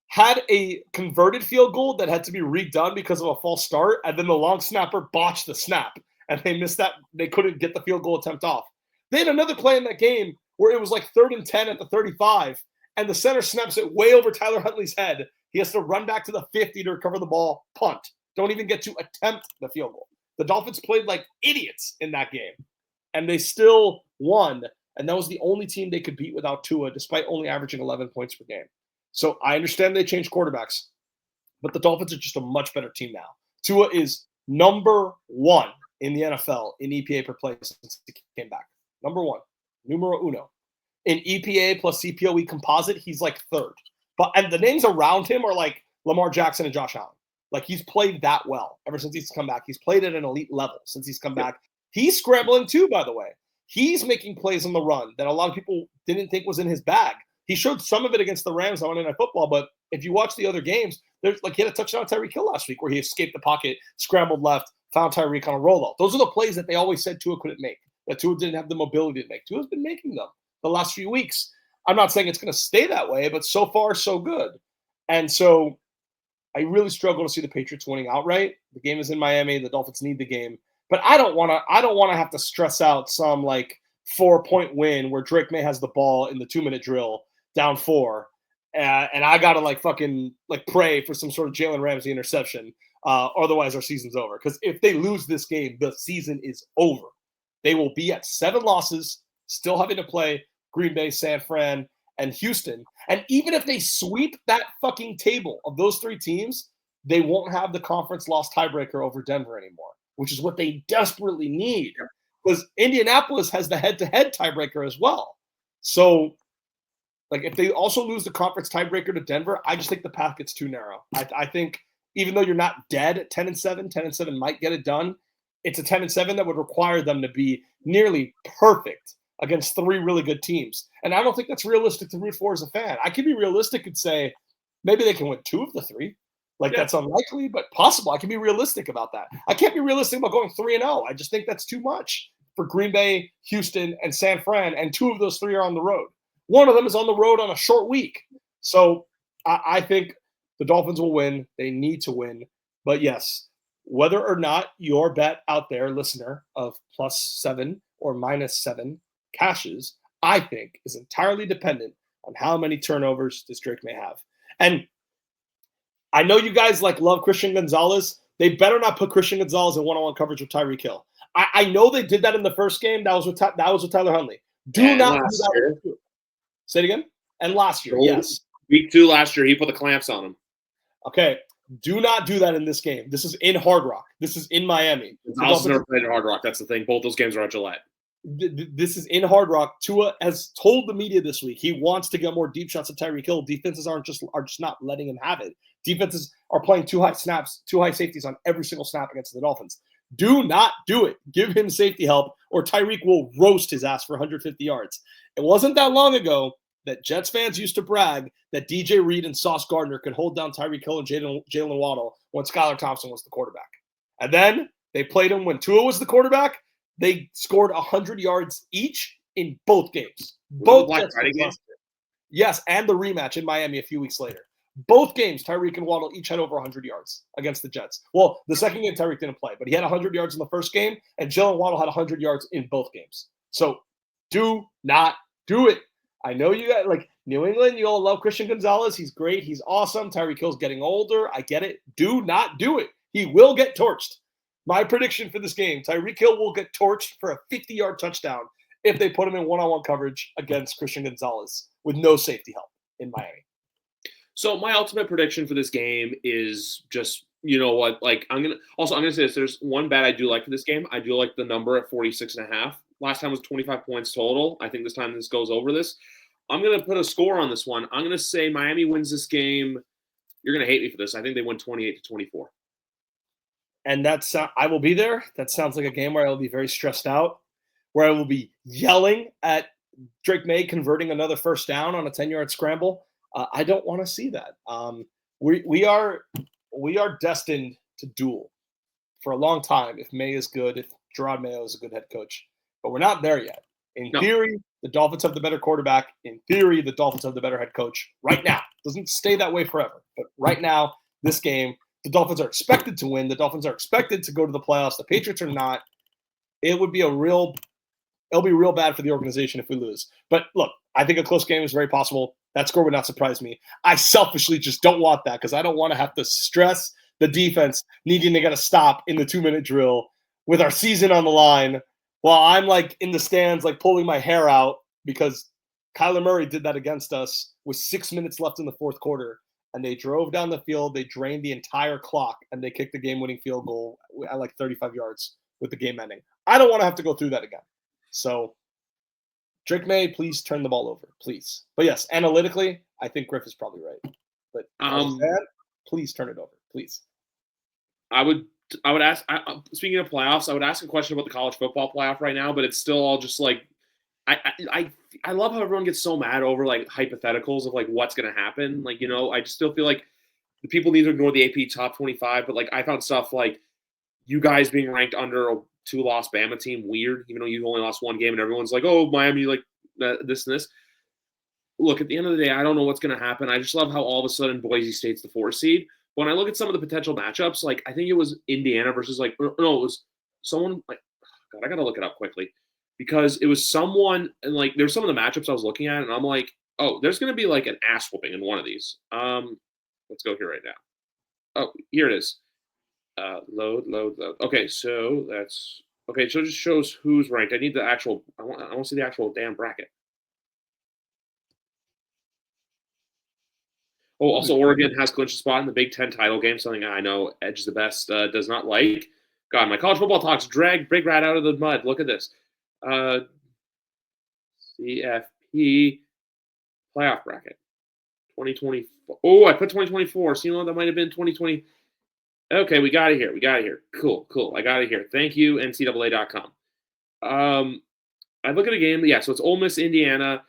Speaker 2: had a converted field goal that had to be redone because of a false start, and then the long snapper botched the snap, and they missed that. They couldn't get the field goal attempt off. They had another play in that game where it was like 3rd and 10 at the 35, and the center snaps it way over Tyler Huntley's head. He has to run back to the 50 to recover the ball, punt. Don't even get to attempt the field goal. The Dolphins played like idiots in that game, and they still won, and that was the only team they could beat without Tua, despite only averaging 11 points per game. So I understand they changed quarterbacks, but the Dolphins are just a much better team now. Tua is number 1 in the NFL in EPA per play since he came back. Number 1, numero uno. In EPA plus CPOE composite, he's like 3rd. And the names around him are like Lamar Jackson and Josh Allen. Like he's played that well ever since he's come back. He's played at an elite level since he's come back. He's scrambling too, by the way. He's making plays on the run that a lot of people didn't think was in his bag. He showed some of it against the Rams on Monday Night Football, but if you watch the other games, there's like he had a touchdown on Tyreek Hill last week where he escaped the pocket, scrambled left, found Tyreek on a rollout. Those are the plays that they always said Tua couldn't make, that Tua didn't have the mobility to make. Tua's been making them the last few weeks. I'm not saying it's going to stay that way, but so far, so good. And so I really struggle to see the Patriots winning outright. The game is in Miami. The Dolphins need the game. But I don't want to have to stress out some like 4-point win where Drake Maye has the ball in the 2-minute drill down 4. And I got to like fucking like pray for some sort of Jalen Ramsey interception. Otherwise our season's over. Because if they lose this game, the season is over. They will be at 7 losses, still having to play Green Bay, San Fran, and Houston. And even if they sweep that fucking table of those 3 teams, they won't have the conference loss tiebreaker over Denver anymore, which is what they desperately need. Because Indianapolis has the head-to-head tiebreaker as well. So, like, if they also lose the conference tiebreaker to Denver, I just think the path gets too narrow. I think even though you're not dead at 10-7, 10-7 might get it done. It's a 10-7 that would require them to be nearly perfect against 3 really good teams. And I don't think that's realistic to root for as a fan. I can be realistic and say maybe they can win 2 of the 3. That's unlikely, but possible. I can be realistic about that. I can't be realistic about going 3-0. I just think that's too much for Green Bay, Houston, and San Fran, and 2 of those 3 are on the road. One of them is on the road on a short week. So I think the Dolphins will win. They need to win. But yes, whether or not your bet out there, listener, of +7 or -7 cashes, I think is entirely dependent on how many turnovers this Drake may have. And I know you guys like love Christian Gonzalez. They better not put Christian Gonzalez in one-on-one coverage with Tyreek Hill. I know they did that in the first game. That was with Tyler Huntley. Do not do that. Say it again. And last year, yes.
Speaker 1: Week 2 last year, he put the clamps on him.
Speaker 2: Okay. Do not do that in this game. This is in Hard Rock. This is in Miami.
Speaker 1: Gonzalez never played in Hard Rock. That's the thing. Both those games are at Gillette.
Speaker 2: This is in Hard Rock. Tua has told the media this week he wants to get more deep shots at Tyreek Hill. Defenses are just not letting him have it. Defenses are playing 2 high snaps, 2 high safeties on every single snap against the Dolphins. Do not do it. Give him safety help, or Tyreek will roast his ass for 150 yards. It wasn't that long ago that Jets fans used to brag that DJ Reed and Sauce Gardner could hold down Tyreek Hill and Jalen Waddle when Skylar Thompson was the quarterback. And then they played him when Tua was the quarterback. They scored 100 yards each in both games. Both
Speaker 1: Black Friday games?
Speaker 2: Yes, and the rematch in Miami a few weeks later. Both games, Tyreek and Waddle each had over 100 yards against the Jets. Well, the second game, Tyreek didn't play, but he had 100 yards in the first game, and Jalen Waddle had 100 yards in both games. So do not do it. I know you guys, like New England, you all love Christian Gonzalez. He's great. He's awesome. Tyreek Hill's getting older. I get it. Do not do it. He will get torched. My prediction for this game, Tyreek Hill will get torched for a 50-yard touchdown if they put him in one-on-one coverage against Christian Gonzalez with no safety help in Miami.
Speaker 1: So my ultimate prediction for this game is just you know what? Like, I'm gonna say this. There's one bet I do like for this game. I do like the number at 46.5. Last time was 25 points total. I think this time this goes over this. I'm gonna put a score on this one. I'm gonna say Miami wins this game. You're gonna hate me for this. I think they win 28-24.
Speaker 2: And that's I will be there. That sounds like a game where I will be very stressed out, where I will be yelling at Drake Maye converting another first down on a 10-yard scramble. I don't want to see that. We are destined to duel for a long time if Maye is good, if Gerard Mayo is a good head coach. But we're not there yet. In theory, the Dolphins have the better quarterback. In theory, the Dolphins have the better head coach right now. Doesn't stay that way forever. But right now, this game, the Dolphins are expected to win. The Dolphins are expected to go to the playoffs. The Patriots are not. It'll be real bad for the organization if we lose. But look, I think a close game is very possible. That score would not surprise me. I selfishly just don't want that because I don't want to have to stress the defense needing to get a stop in the 2-minute drill with our season on the line while I'm like in the stands, like pulling my hair out because Kyler Murray did that against us with 6 minutes left in the fourth quarter. And they drove down the field. They drained the entire clock, and they kicked the game-winning field goal at like 35 yards with the game ending. I don't want to have to go through that again. So, Drake Maye, please turn the ball over, please. But yes, analytically, I think Griff is probably right. But please turn it over, please.
Speaker 1: I would ask. Speaking of playoffs, I would ask a question about the college football playoff right now, but it's still all just like I love how everyone gets so mad over like hypotheticals of like what's going to happen. Like, you know, I just still feel like the people need to ignore the AP top 25. But like I found stuff like you guys being ranked under a 2-loss Bama team weird, even though you only lost one game and everyone's like, oh, Miami, like this and this. Look, at the end of the day, I don't know what's going to happen. I just love how all of a sudden Boise State's the 4 seed. When I look at some of the potential matchups, like I think it was Indiana versus like, no, it was someone like, God, I got to look it up quickly. Because it was someone, and like there's some of the matchups I was looking at, and I'm like, oh, there's going to be like an ass whooping in one of these. Let's go here right now. Oh, here it is. Load. Okay, so that's okay. So it just shows who's ranked. I need the actual. I want to see the actual damn bracket. Oh, also Oregon has clinched a spot in the Big Ten title game. Something I know Edge the Best does not like. God, my college football talks drag Big Rat out of the mud. Look at this. CFP playoff bracket 2024. Oh, I put 2024. So you know that might have been 2020. Okay, we got it here. Cool. I got it here. Thank you, NCAA.com. I look at a game. Yeah, so it's Ole Miss, Indiana,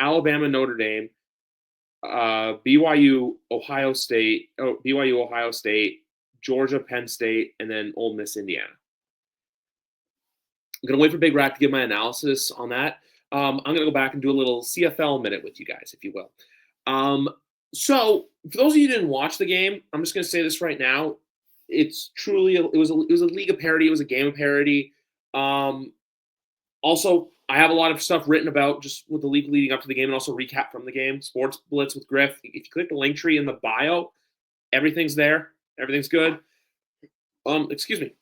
Speaker 1: Alabama, Notre Dame, BYU, Ohio State, Georgia, Penn State, and then Ole Miss, Indiana. I'm going to wait for Big Rat to give my analysis on that. I'm going to go back and do a little CFL minute with you guys, if you will. So, for those of you who didn't watch the game, I'm just going to say this right now. It's truly it was a league of parody. It was a game of parody. Also, I have a lot of stuff written about just with the league leading up to the game and also recap from the game. Sports Blitz with Griff. If you click the link tree in the bio, everything's there. Everything's good. Excuse me.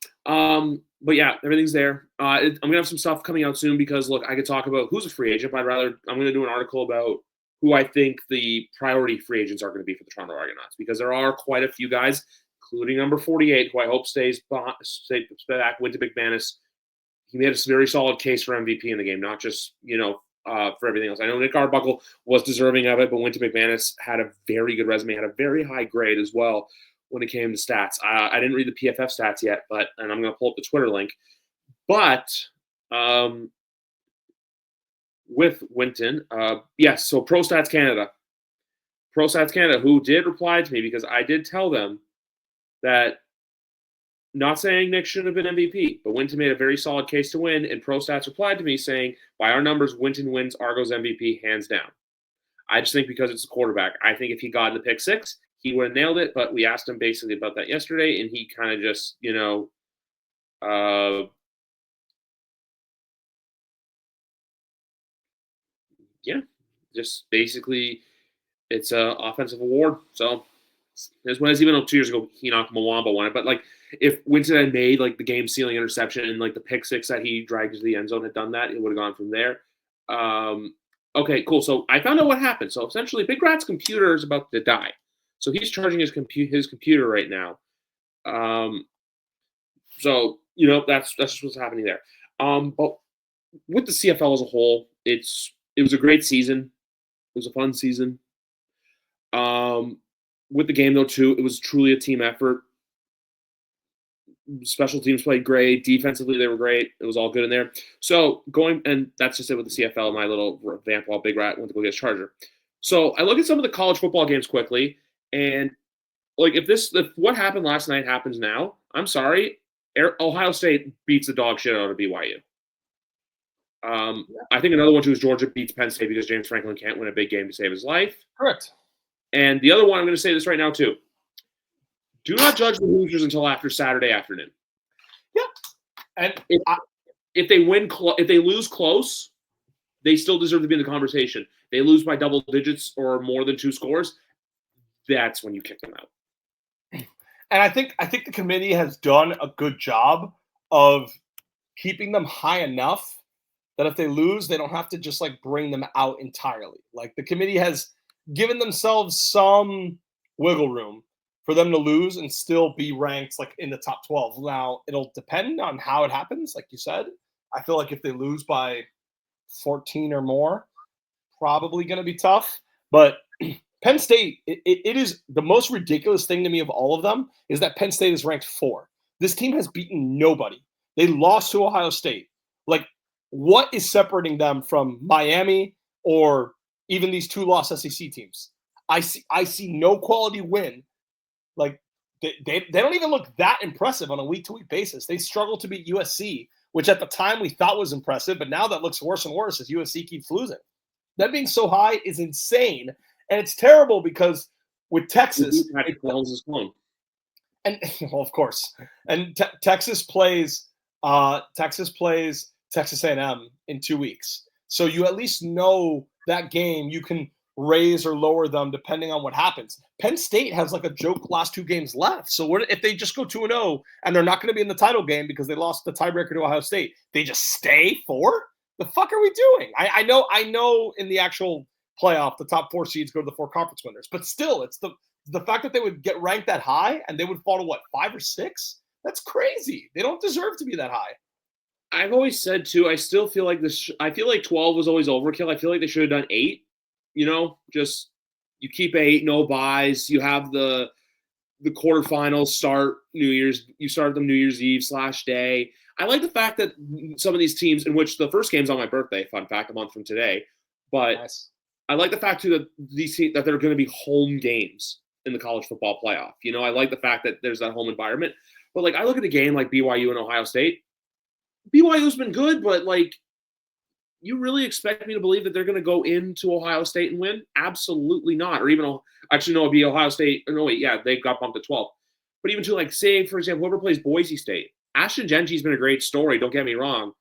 Speaker 1: But yeah, everything's there. I'm gonna have some stuff coming out soon because look, I could talk about who's a free agent, but I'm gonna do an article about who I think the priority free agents are going to be for the Toronto Argonauts because there are quite a few guys, including number 48, who I hope stays back. Went to McManus. He made a very solid case for MVP in the game, not just for everything else. I know Nick Arbuckle was deserving of it, but Wynton McManus had a very good resume, had a very high grade as well when it came to stats. I didn't read the PFF stats yet, and I'm going to pull up the Twitter link. But with Wynton, yes, so Pro Stats Canada, who did reply to me because I did tell them that not saying Nick should have been MVP, but Wynton made a very solid case to win, and Pro Stats replied to me saying, by our numbers, Wynton wins Argo's MVP hands down. I just think because it's a quarterback. I think if he got in the pick six, he would have nailed it, but we asked him basically about that yesterday, and he kind of just, just basically it's an offensive award. So as well as even though 2 years ago Hinock Mwamba won it, but like if Winston had made like the game sealing interception and like the pick six that he dragged to the end zone had done that, it would have gone from there. Okay, cool. So I found out what happened. So essentially, Big Rat's computer is about to die. So he's charging his computer right now. So that's just what's happening there. But with the CFL as a whole, it was a great season. It was a fun season. With the game though too, it was truly a team effort. Special teams played great. Defensively, they were great. It was all good in there. So and that's just it with the CFL. My little vamp while Big Rat went to go get his charger. So I look at some of the college football games quickly, and like if what happened last night happens now, I'm sorry, Ohio State beats the dog shit out of BYU. I think another one too is Georgia beats Penn State because James Franklin can't win a big game to save his life.
Speaker 2: Correct.
Speaker 1: And the other one, I'm going to say this right now too. Do not judge the losers until after Saturday afternoon.
Speaker 2: Yeah, and
Speaker 1: if they if they lose close, they still deserve to be in the conversation. They lose by double digits or more than 2 scores, that's when you kick them out.
Speaker 2: And I think the committee has done a good job of keeping them high enough that if they lose, they don't have to just like bring them out entirely. Like the committee has given themselves some wiggle room for them to lose and still be ranked like in the top 12. Now, it'll depend on how it happens. Like you said, I feel like if they lose by 14 or more, probably going to be tough. But Penn State, it is the most ridiculous thing to me of all of them is that Penn State is ranked 4. This team has beaten nobody. They lost to Ohio State. Like, what is separating them from Miami or even these 2-loss SEC teams? I see no quality win. Like they don't even look that impressive on a week-to-week basis. They struggle to beat USC, which at the time we thought was impressive, but now that looks worse and worse as USC keeps losing. That being so high is insane, and it's terrible because with Texas, and well, of course, and Texas plays Texas A&M in 2 weeks, so you at least know that game you can raise or lower them depending on what happens. Penn State has like a joke last 2 games left. So what if they just go 2-0 and they're not going to be in the title game because they lost the tiebreaker to Ohio State? They just stay 4? The fuck are we doing? I know in the actual playoff, the top 4 seeds go to the 4 conference winners, but still, it's the fact that they would get ranked that high and they would fall to what, 5 or 6? That's crazy. They don't deserve to be that high.
Speaker 1: I've always said too, I still feel like I feel like 12 was always overkill. I feel like they should have done 8. Just you keep 8, no buys. You have the quarterfinals start you start them New Year's Eve /day. I like the fact that some of these teams, in which the first game's on my birthday, fun fact, a month from today, but nice. I like the fact too that these teams, that they're going to be home games in the college football playoff. I like the fact that there's that home environment. But like I look at a game like BYU and Ohio State. BYU's been good, but like, you really expect me to believe that they're going to go into Ohio State and win? Absolutely not. Or even, actually, no, it'd be Ohio State. No, wait, yeah, they got bumped to 12. But even to, like, say, for example, whoever plays Boise State, Ashton Genji's been a great story, don't get me wrong.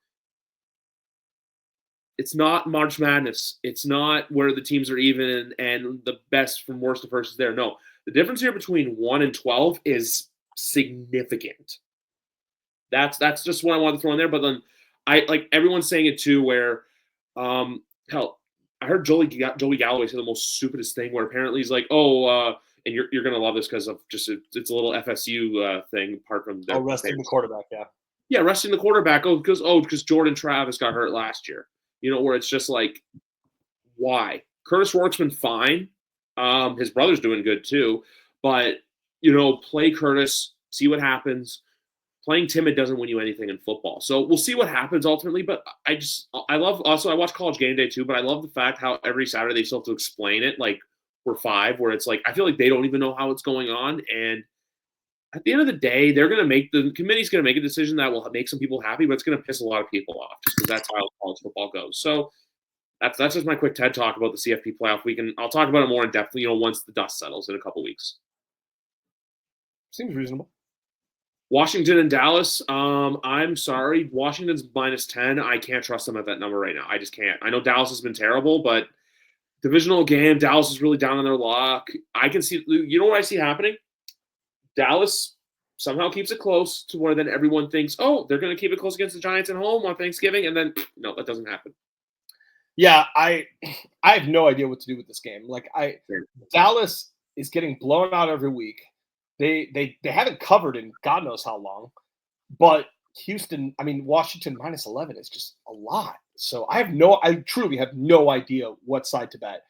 Speaker 1: It's not March Madness. It's not where the teams are even and the best from worst to first is there. No, the difference here between 1 and 12 is significant. That's just what I wanted to throw in there. But then everyone's saying it too, where hell, I heard Joey Galloway say the most stupidest thing, where apparently he's like, and you're gonna love this because of just it's a little FSU thing apart from
Speaker 2: resting the quarterback,
Speaker 1: yeah, resting the quarterback. Because Jordan Travis got hurt last year. Where it's just like, why? Curtis Rourke's been fine. His brother's doing good too, but play Curtis, see what happens. Playing timid doesn't win you anything in football. So we'll see what happens ultimately. But I watch College Game Day too, but I love the fact how every Saturday they still have to explain it like we're 5, where it's like, I feel like they don't even know how it's going on. And at the end of the day, the committee's going to make a decision that will make some people happy, but it's going to piss a lot of people off just because that's how college football goes. So that's just my quick TED talk about the CFP playoff. I'll talk about it more in depth, once the dust settles in a couple weeks.
Speaker 2: Seems reasonable.
Speaker 1: Washington and Dallas, I'm sorry. Washington's -10. I can't trust them at that number right now. I just can't. I know Dallas has been terrible, but divisional game, Dallas is really down on their luck. I can see, what I see happening? Dallas somehow keeps it close to where then everyone thinks, they're going to keep it close against the Giants at home on Thanksgiving, and then, no, that doesn't happen.
Speaker 2: Yeah, I have no idea what to do with this game. Dallas is getting blown out every week. they haven't covered in God knows how long, but Washington minus 11 is just a lot. So I truly have no idea what side to bet.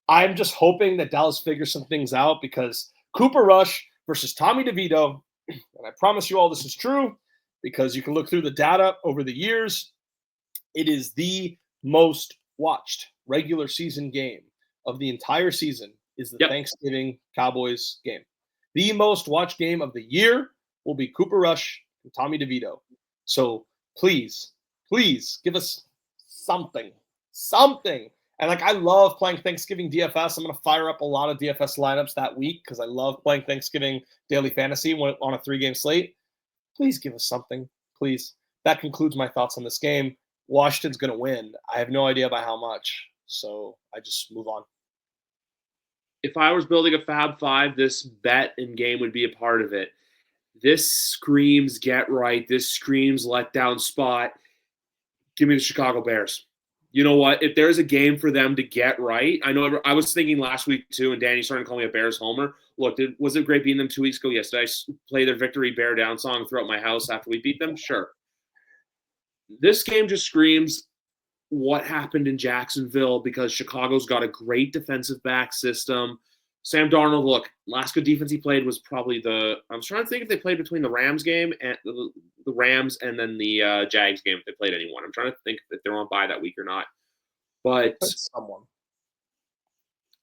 Speaker 2: I'm just hoping that Dallas figures some things out because Cooper Rush versus Tommy DeVito, and I promise you all this is true because you can look through the data over the years. It is the most watched regular season game of the entire season is the Thanksgiving Cowboys game. The most watched game of the year will be Cooper Rush and Tommy DeVito. So please give us something. And I love playing Thanksgiving DFS. I'm going to fire up a lot of DFS lineups that week because I love playing Thanksgiving daily fantasy on a 3-game slate. Please give us something, please. That concludes my thoughts on this game. Washington's going to win. I have no idea by how much, so I just move on.
Speaker 1: If I was building a Fab Five, this bet and game would be a part of it. This screams get right. This screams letdown spot. Give me the Chicago Bears. You know what? If there's a game for them to get right, I know I was thinking last week too, and Danny started calling me a Bears homer. Look, was it great beating them 2 weeks ago? Yes. Did I play their victory bear down song throughout my house after we beat them? Sure. This game just screams what happened in Jacksonville because Chicago's got a great defensive back system. Sam Darnold, look, last good defense he played was probably I'm trying to think if they played between the Rams game and the Rams and then the Jags game if they played anyone. I'm trying to think if they're on bye that week or not. But
Speaker 2: someone.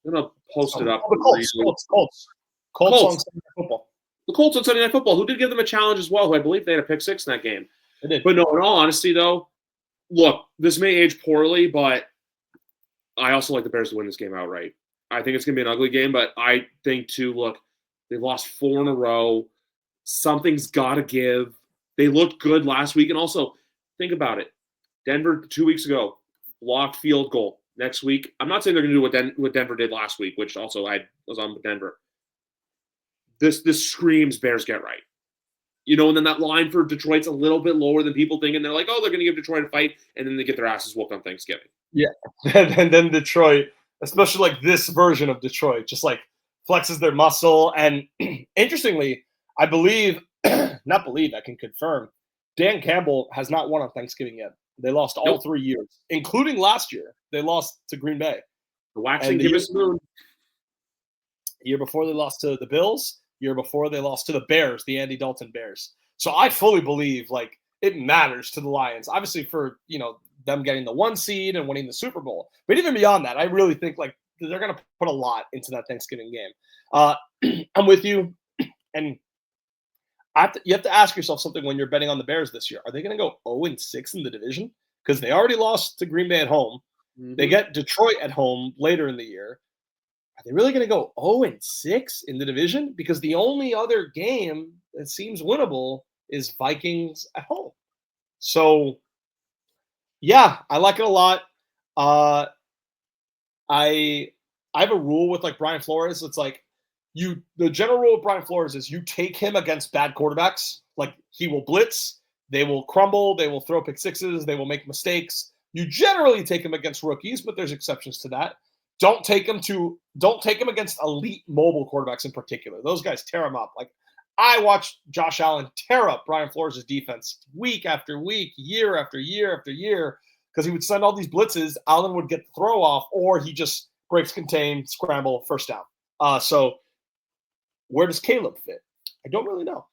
Speaker 1: I'm going to post it up.
Speaker 2: The Colts on Sunday Night Football.
Speaker 1: The Colts on Sunday Night Football, who did give them a challenge as well, who I believe they had a pick six in that game.
Speaker 2: They did.
Speaker 1: But no, in all honesty, though, look, this may age poorly, but I also like the Bears to win this game outright. I think it's going to be an ugly game, but I think, too, look, they lost 4 in a row. Something's got to give. They looked good last week. And also, think about it. Denver, 2 weeks ago, blocked field goal. Next week, I'm not saying they're going to do what Denver did last week, which also I was on with Denver. This screams Bears get right. You know, and then that line for Detroit's a little bit lower than people think, and they're like, oh, they're going to give Detroit a fight, and then they get their asses whooped on Thanksgiving.
Speaker 2: Yeah, and then Detroit, especially like this version of Detroit, just like flexes their muscle. And interestingly, I can confirm, Dan Campbell has not won on Thanksgiving yet. They lost all 3 years, including last year. They lost to Green Bay.
Speaker 1: The waxing gibbous moon.
Speaker 2: Year before they lost to the Bills. Year before they lost to the Bears, the Andy Dalton Bears. So I fully believe like it matters to the Lions, obviously for, you know, them getting the 1 seed and winning the Super Bowl. But even beyond that, I really think like they're going to put a lot into that Thanksgiving game. I'm with you. And you have to ask yourself something when you're betting on the Bears this year. Are they going to go 0-6 in the division? Because they already lost to Green Bay at home. Mm-hmm. They get Detroit at home later in the year. Are they really going to go 0-6 in the division? Because the only other game that seems winnable is Vikings at home. So, yeah, I like it a lot. I have a rule with like Brian Flores. It's like the general rule of Brian Flores is you take him against bad quarterbacks. Like he will blitz, they will crumble, they will throw pick sixes, they will make mistakes. You generally take him against rookies, but there's exceptions to that. Don't take him against elite mobile quarterbacks in particular. Those guys tear him up. Like I watched Josh Allen tear up Brian Flores' defense week after week, year after year after year, because he would send all these blitzes. Allen would get the throw off, or he just breaks contain, scramble, first down. So where does Caleb fit? I don't really know.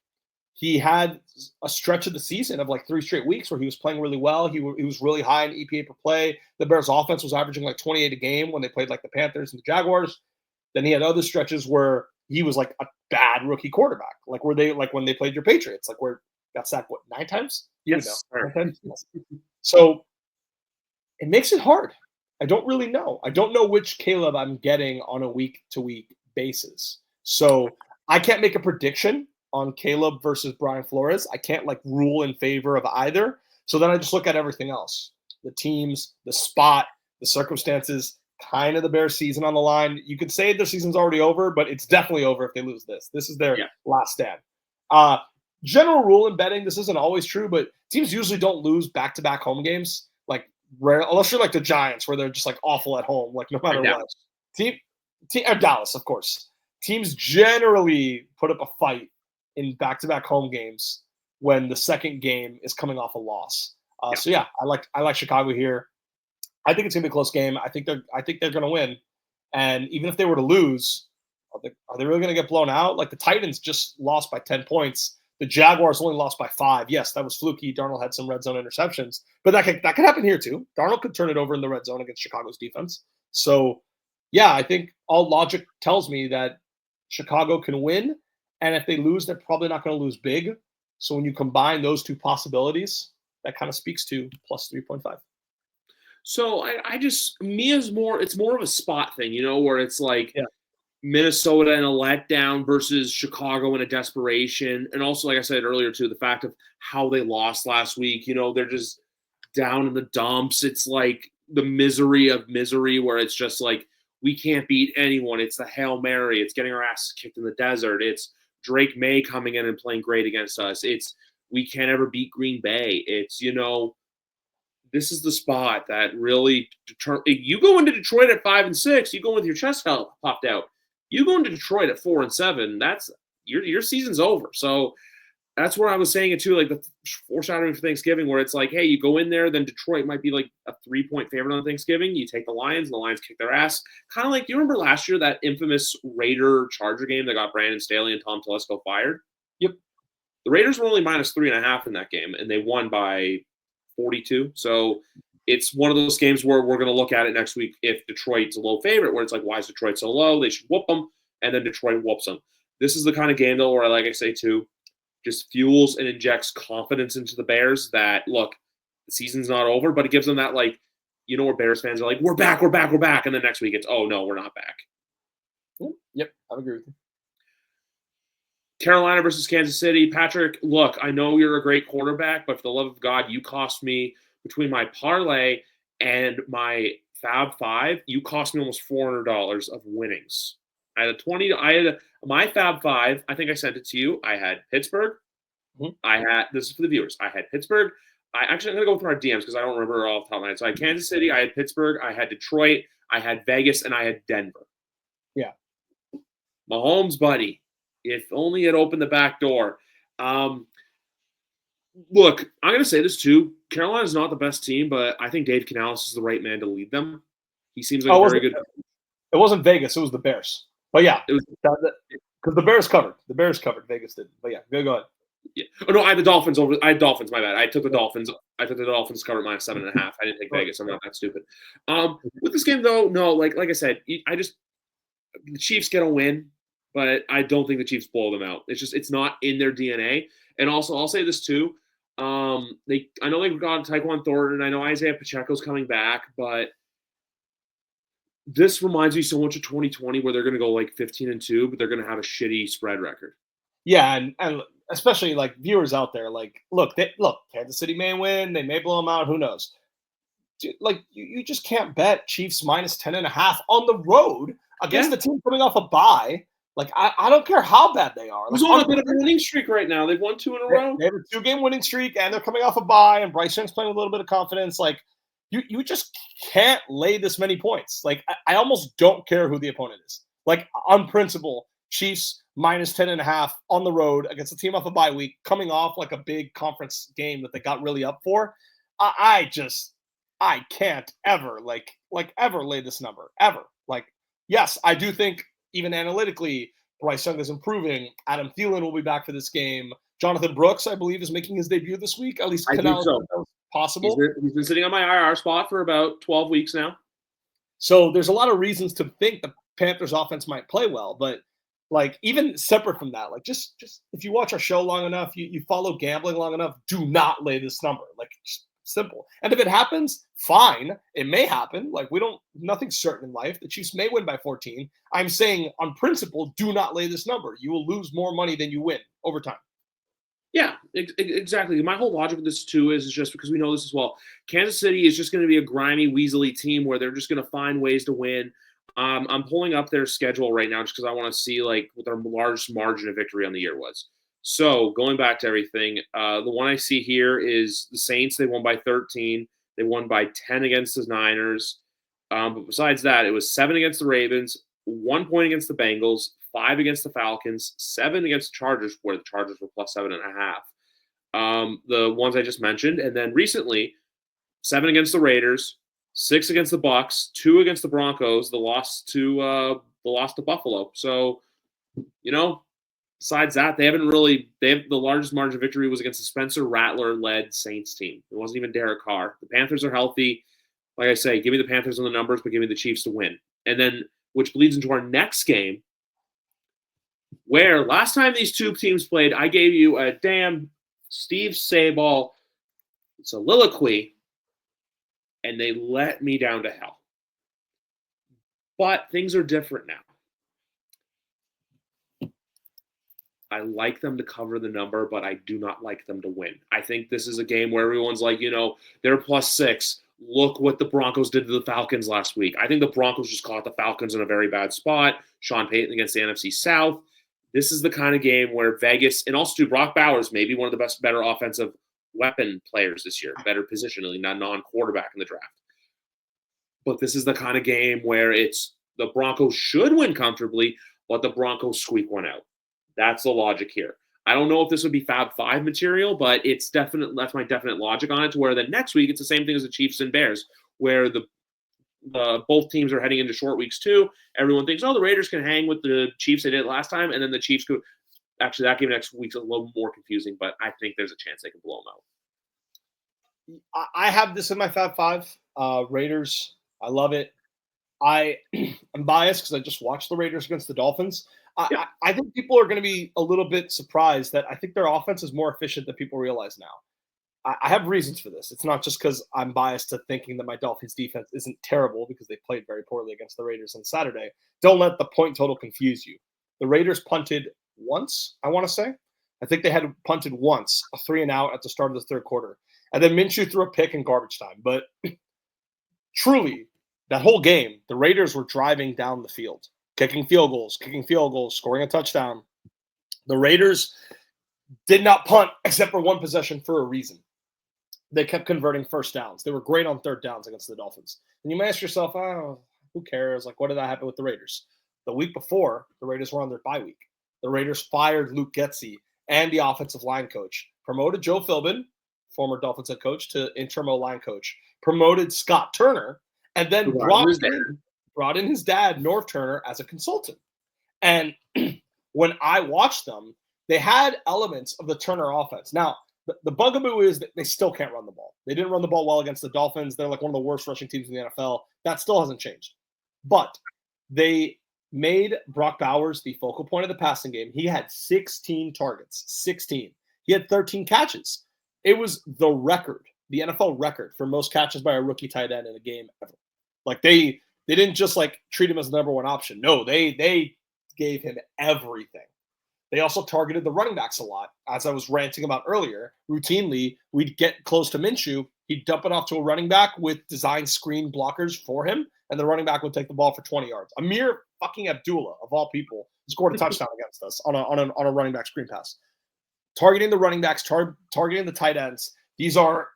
Speaker 2: He had a stretch of the season of like 3 straight weeks where he was playing really well. He was really high in EPA per play. The Bears offense was averaging like 28 a game when they played like the Panthers and the Jaguars. Then he had other stretches where he was like a bad rookie quarterback, like when they played your Patriots, like where got sacked 9 times?
Speaker 1: Yes.
Speaker 2: 9 times? So it makes it hard. I don't really know. I don't know which Caleb I'm getting on a week-to-week basis. So I can't make a prediction on Caleb versus Brian Flores. I can't like rule in favor of either. So then I just look at everything else. The teams, the spot, the circumstances, kind of the Bears season on the line. You could say their season's already over, but it's definitely over if they lose this. This is their last stand. General rule in betting, this isn't always true, but teams usually don't lose back-to-back home games. Like rare, unless you're like the Giants where they're just like awful at home, like no matter what. Team Dallas, of course. teams generally put up a fight in back-to-back home games when the second game is coming off a loss. So yeah, I like Chicago here. I think it's gonna be a close game. I think they're gonna win. And even if they were to lose, are they really gonna get blown out? Like the Titans just lost by 10 points. The Jaguars only lost by 5. Yes, that was fluky. Darnold had some red zone interceptions, but that could happen here too. Darnold could turn it over in the red zone against Chicago's defense. So yeah, I think all logic tells me that Chicago can win. And if they lose, they're probably not going to lose big. So when you combine those two possibilities, that kind of speaks to plus 3.5.
Speaker 1: So it's more of a spot thing, where it's like Minnesota in a letdown versus Chicago in a desperation. And also, like I said earlier, too, the fact of how they lost last week, they're just down in the dumps. It's like the misery of misery where it's just like, we can't beat anyone. It's the Hail Mary. It's getting our asses kicked in the desert. It's Drake May coming in and playing great against us. It's we can't ever beat Green Bay. It's, this is the spot that really you go into Detroit at 5-6, you go with your chest popped out. You go into Detroit at 4-7, that's your season's over. So that's where I was saying it too, like the foreshadowing for Thanksgiving, where it's like, hey, you go in there, then Detroit might be like a 3-point favorite on Thanksgiving. You take the Lions, and the Lions kick their ass. Kind of like, do you remember last year that infamous Raider-Charger game that got Brandon Staley and Tom Telesco fired?
Speaker 2: Yep.
Speaker 1: The Raiders were only minus 3.5 in that game, and they won by 42. So it's one of those games where we're going to look at it next week if Detroit's a low favorite, where it's like, why is Detroit so low? They should whoop them, and then Detroit whoops them. This is the kind of game, though, where, like I say, too, just fuels and injects confidence into the Bears that, look, the season's not over, but it gives them that, like, where Bears fans are like, we're back. And then next week it's, oh, no, we're not back.
Speaker 2: Yep, I agree with you.
Speaker 1: Carolina versus Kansas City. Patrick, look, I know you're a great quarterback, but for the love of God, you cost me between my parlay and my Fab Five, you cost me almost $400 of winnings. My Fab Five, I think I sent it to you. I had Pittsburgh. This is for the viewers. I had Pittsburgh. I'm going to go through our DMs because I don't remember all off the top of my head. So I had Kansas City, I had Pittsburgh, I had Detroit, I had Vegas, and I had Denver.
Speaker 2: Yeah.
Speaker 1: Mahomes, buddy. If only it opened the back door. Look, I'm going to say this too. Carolina's not the best team, but I think Dave Canales is the right man to lead them. He seems like a very good.
Speaker 2: It wasn't Vegas. It was the Bears. But yeah, it was because the Bears covered. The Bears covered. Vegas didn't. But yeah, go ahead.
Speaker 1: Yeah. Oh no, I had the Dolphins over. I had Dolphins. My bad. I took the Dolphins. I took the Dolphins covered minus 7.5. I didn't take Vegas. I'm not that stupid. With this game though, no, like I said, the Chiefs get a win, but I don't think the Chiefs blow them out. It's not in their DNA. And also, I'll say this too. I know they've got Tyquan Thornton. I know Isaiah Pacheco's coming back, but this reminds me so much of 2020 where they're going to go like 15-2, but they're going to have a shitty spread record.
Speaker 2: Yeah, and especially like viewers out there, like, look, Kansas City may win. They may blow them out. Who knows? Dude, like, you just can't bet Chiefs minus 10.5 on the road against the team coming off a bye. Like, I don't care how bad they are.
Speaker 1: Who's on a bit of a winning streak right now? They've won 2 in a row.
Speaker 2: They have a 2-game winning streak, and they're coming off a bye, and Bryce Young's playing with a little bit of confidence. Like, you just can't lay this many points. Like, I almost don't care who the opponent is. Like, on principle, Chiefs minus 10.5 on the road against a team off a bye week, coming off like a big conference game that they got really up for. I can't ever ever lay this number ever. Like, yes, I do think even analytically, Bryce Young is improving. Adam Thielen will be back for this game. Jonathan Brooks, I believe, is making his debut this week. At least Canales possible.
Speaker 1: He's been sitting on my IR spot for about 12 weeks now.
Speaker 2: So there's a lot of reasons to think the Panthers offense might play well, but like, even separate from that, like, just if you watch our show long enough, you follow gambling long enough, do not lay this number. Like, simple. And if it happens, fine. It may happen. Like, nothing's certain in life. The Chiefs may win by 14. I'm saying on principle, do not lay this number. You will lose more money than you win over time.
Speaker 1: Yeah, exactly. My whole logic with this too is just because we know this as well. Kansas City is just going to be a grimy, weaselly team where they're just going to find ways to win. I'm pulling up their schedule right now just because I want to see like what their largest margin of victory on the year was. So going back to everything, the one I see here is the Saints. They won by 13. They won by 10 against the Niners. But besides that, it was 7 against the Ravens, 1 point against the Bengals, 5 against the Falcons, 7 against the Chargers, where the Chargers were plus 7.5. The ones I just mentioned, and then recently 7 against the Raiders, 6 against the Bucks, 2 against the Broncos, the loss to Buffalo. So, besides that, they have the largest margin of victory was against the Spencer Rattler-led Saints team. It wasn't even Derek Carr. The Panthers are healthy. Like I say, give me the Panthers on the numbers, but give me the Chiefs to win. And then, which bleeds into our next game, where last time these two teams played, I gave you a damn Steve Sabol soliloquy, and they let me down to hell. But things are different now. I like them to cover the number, but I do not like them to win. I think this is a game where everyone's like, they're +6. Look what the Broncos did to the Falcons last week. I think the Broncos just caught the Falcons in a very bad spot. Sean Payton against the NFC South. This is the kind of game where Vegas, and also Brock Bowers, maybe one of the better offensive weapon players this year, better positionally, not non-quarterback in the draft. But this is the kind of game where it's the Broncos should win comfortably, but the Broncos squeak one out. That's the logic here. I don't know if this would be Fab 5 material, but that's my definite logic on it, to where the next week it's the same thing as the Chiefs and Bears, where the both teams are heading into short weeks too. Everyone thinks, the Raiders can hang with the Chiefs they did last time, and then the Chiefs could. Actually, that game next week's a little more confusing, but I think there's a chance they can blow them
Speaker 2: out. I have this in my Fab 5. Raiders, I love it. I'm biased because I just watched the Raiders against the Dolphins. I think people are going to be a little bit surprised that I think their offense is more efficient than people realize now. I have reasons for this. It's not just because I'm biased to thinking that my Dolphins defense isn't terrible, because they played very poorly against the Raiders on Saturday. Don't let the point total confuse you. The Raiders punted once, I want to say. I think they had punted once, a 3-and-out at the start of the third quarter. And then Minshew threw a pick in garbage time. But truly, that whole game, the Raiders were driving down the field, kicking field goals, scoring a touchdown. The Raiders did not punt except for one possession for a reason. They kept converting first downs. They were great on third downs against the Dolphins. And you may ask yourself, who cares? Like, what did that happen with the Raiders? The week before, the Raiders were on their bye week. The Raiders fired Luke Getsy and the offensive line coach, promoted Joe Philbin, former Dolphins head coach, to interim line coach, promoted Scott Turner, and then brought in his dad, Norv Turner, as a consultant. And when I watched them, they had elements of the Turner offense. Now, the bugaboo is that they still can't run the ball. They didn't run the ball well against the Dolphins. They're like one of the worst rushing teams in the NFL. That still hasn't changed. But they made Brock Bowers the focal point of the passing game. He had 16 targets, 16. He had 13 catches. It was the record, the NFL record for most catches by a rookie tight end in a game ever. Like they didn't just treat him as the number one option. No, they gave him everything. They also targeted the running backs a lot. As I was ranting about earlier, routinely, we'd get close to Minshew. He'd dump it off to a running back with design screen blockers for him, and the running back would take the ball for 20 yards. Amir fucking Abdullah, of all people, scored a touchdown against us on a running back screen pass. Targeting the running backs, targeting the tight ends, these are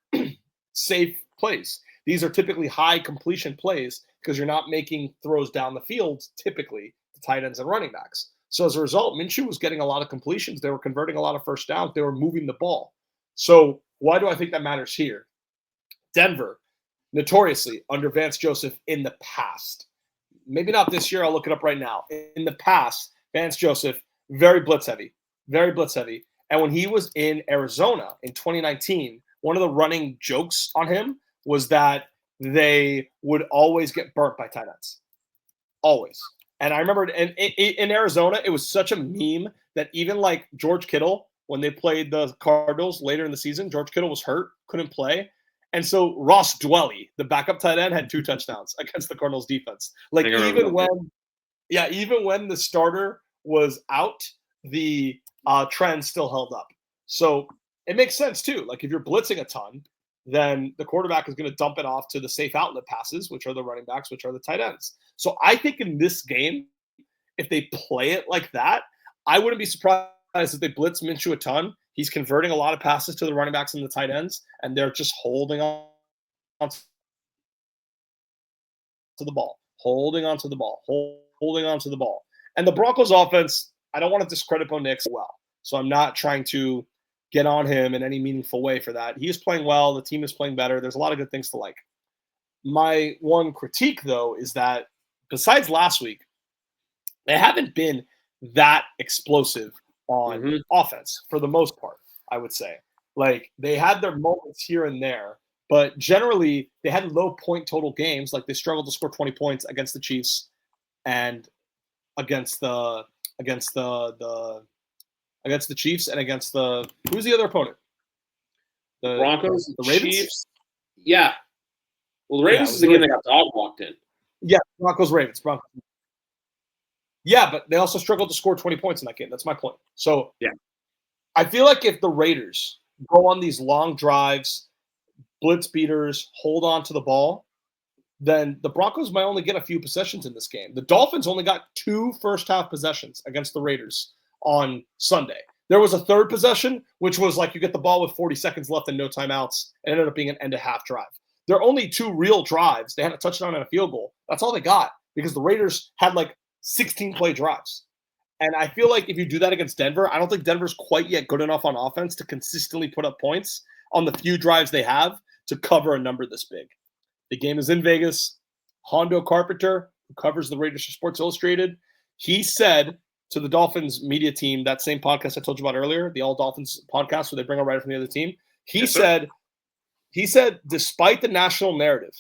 Speaker 2: safe plays. These are typically high completion plays because you're not making throws down the field, typically, to tight ends and running backs. So as a result, Minshew was getting a lot of completions. They were converting a lot of first downs. They were moving the ball. So why do I think that matters here? Denver, notoriously under Vance Joseph in the past. Maybe not this year. I'll look it up right now. In the past, Vance Joseph, very blitz heavy. And when he was in Arizona in 2019, one of the running jokes on him was that they would always get burnt by tight ends. Always. And I remember in Arizona, it was such a meme that even George Kittle, when they played the Cardinals later in the season, George Kittle was hurt, couldn't play. And so Ross Dwelly, the backup tight end, had 2 touchdowns against the Cardinals defense. Even when the starter was out, the trend still held up. So it makes sense too. If you're blitzing a ton, then the quarterback is going to dump it off to the safe outlet passes, which are the running backs, which are the tight ends. So I think in this game, if they play it like that, I wouldn't be surprised if they blitz Minshew a ton. He's converting a lot of passes to the running backs and the tight ends, and they're just holding on to the ball, holding on to the ball. And the Broncos offense, I don't want to discredit Bo Nix well. So I'm not trying to get on him in any meaningful way for that. He is playing well. The team is playing better. There's a lot of good things to like. My one critique, though, is that besides last week, they haven't been that explosive on offense for the most part, I would say. Like, they had their moments here and there, but generally they had low point total games. Like, they struggled to score 20 points against the Chiefs and against the Chiefs and against who's the other opponent?
Speaker 1: The Broncos,
Speaker 2: the Ravens?
Speaker 1: Chiefs. Yeah. Well, the Ravens is the game they got dog walked in.
Speaker 2: Yeah, Broncos. Yeah, but they also struggled to score 20 points in that game. That's my point. So
Speaker 1: yeah,
Speaker 2: I feel like if the Raiders go on these long drives, blitz beaters, hold on to the ball, then the Broncos might only get a few possessions in this game. The Dolphins only got 2 first-half possessions against the Raiders on Sunday. There was a third possession, which was like you get the ball with 40 seconds left and no timeouts. It ended up being an end-of-half drive. There are only 2 real drives. They had a touchdown and a field goal. That's all they got because the Raiders had like 16-play drives. And I feel like if you do that against Denver, I don't think Denver's quite yet good enough on offense to consistently put up points on the few drives they have to cover a number this big. The game is in Vegas. Hondo Carpenter, who covers the Raiders for Sports Illustrated, he said to the Dolphins media team, that same podcast I told you about earlier, the All Dolphins podcast where they bring a writer from the other team, he said, despite the national narrative,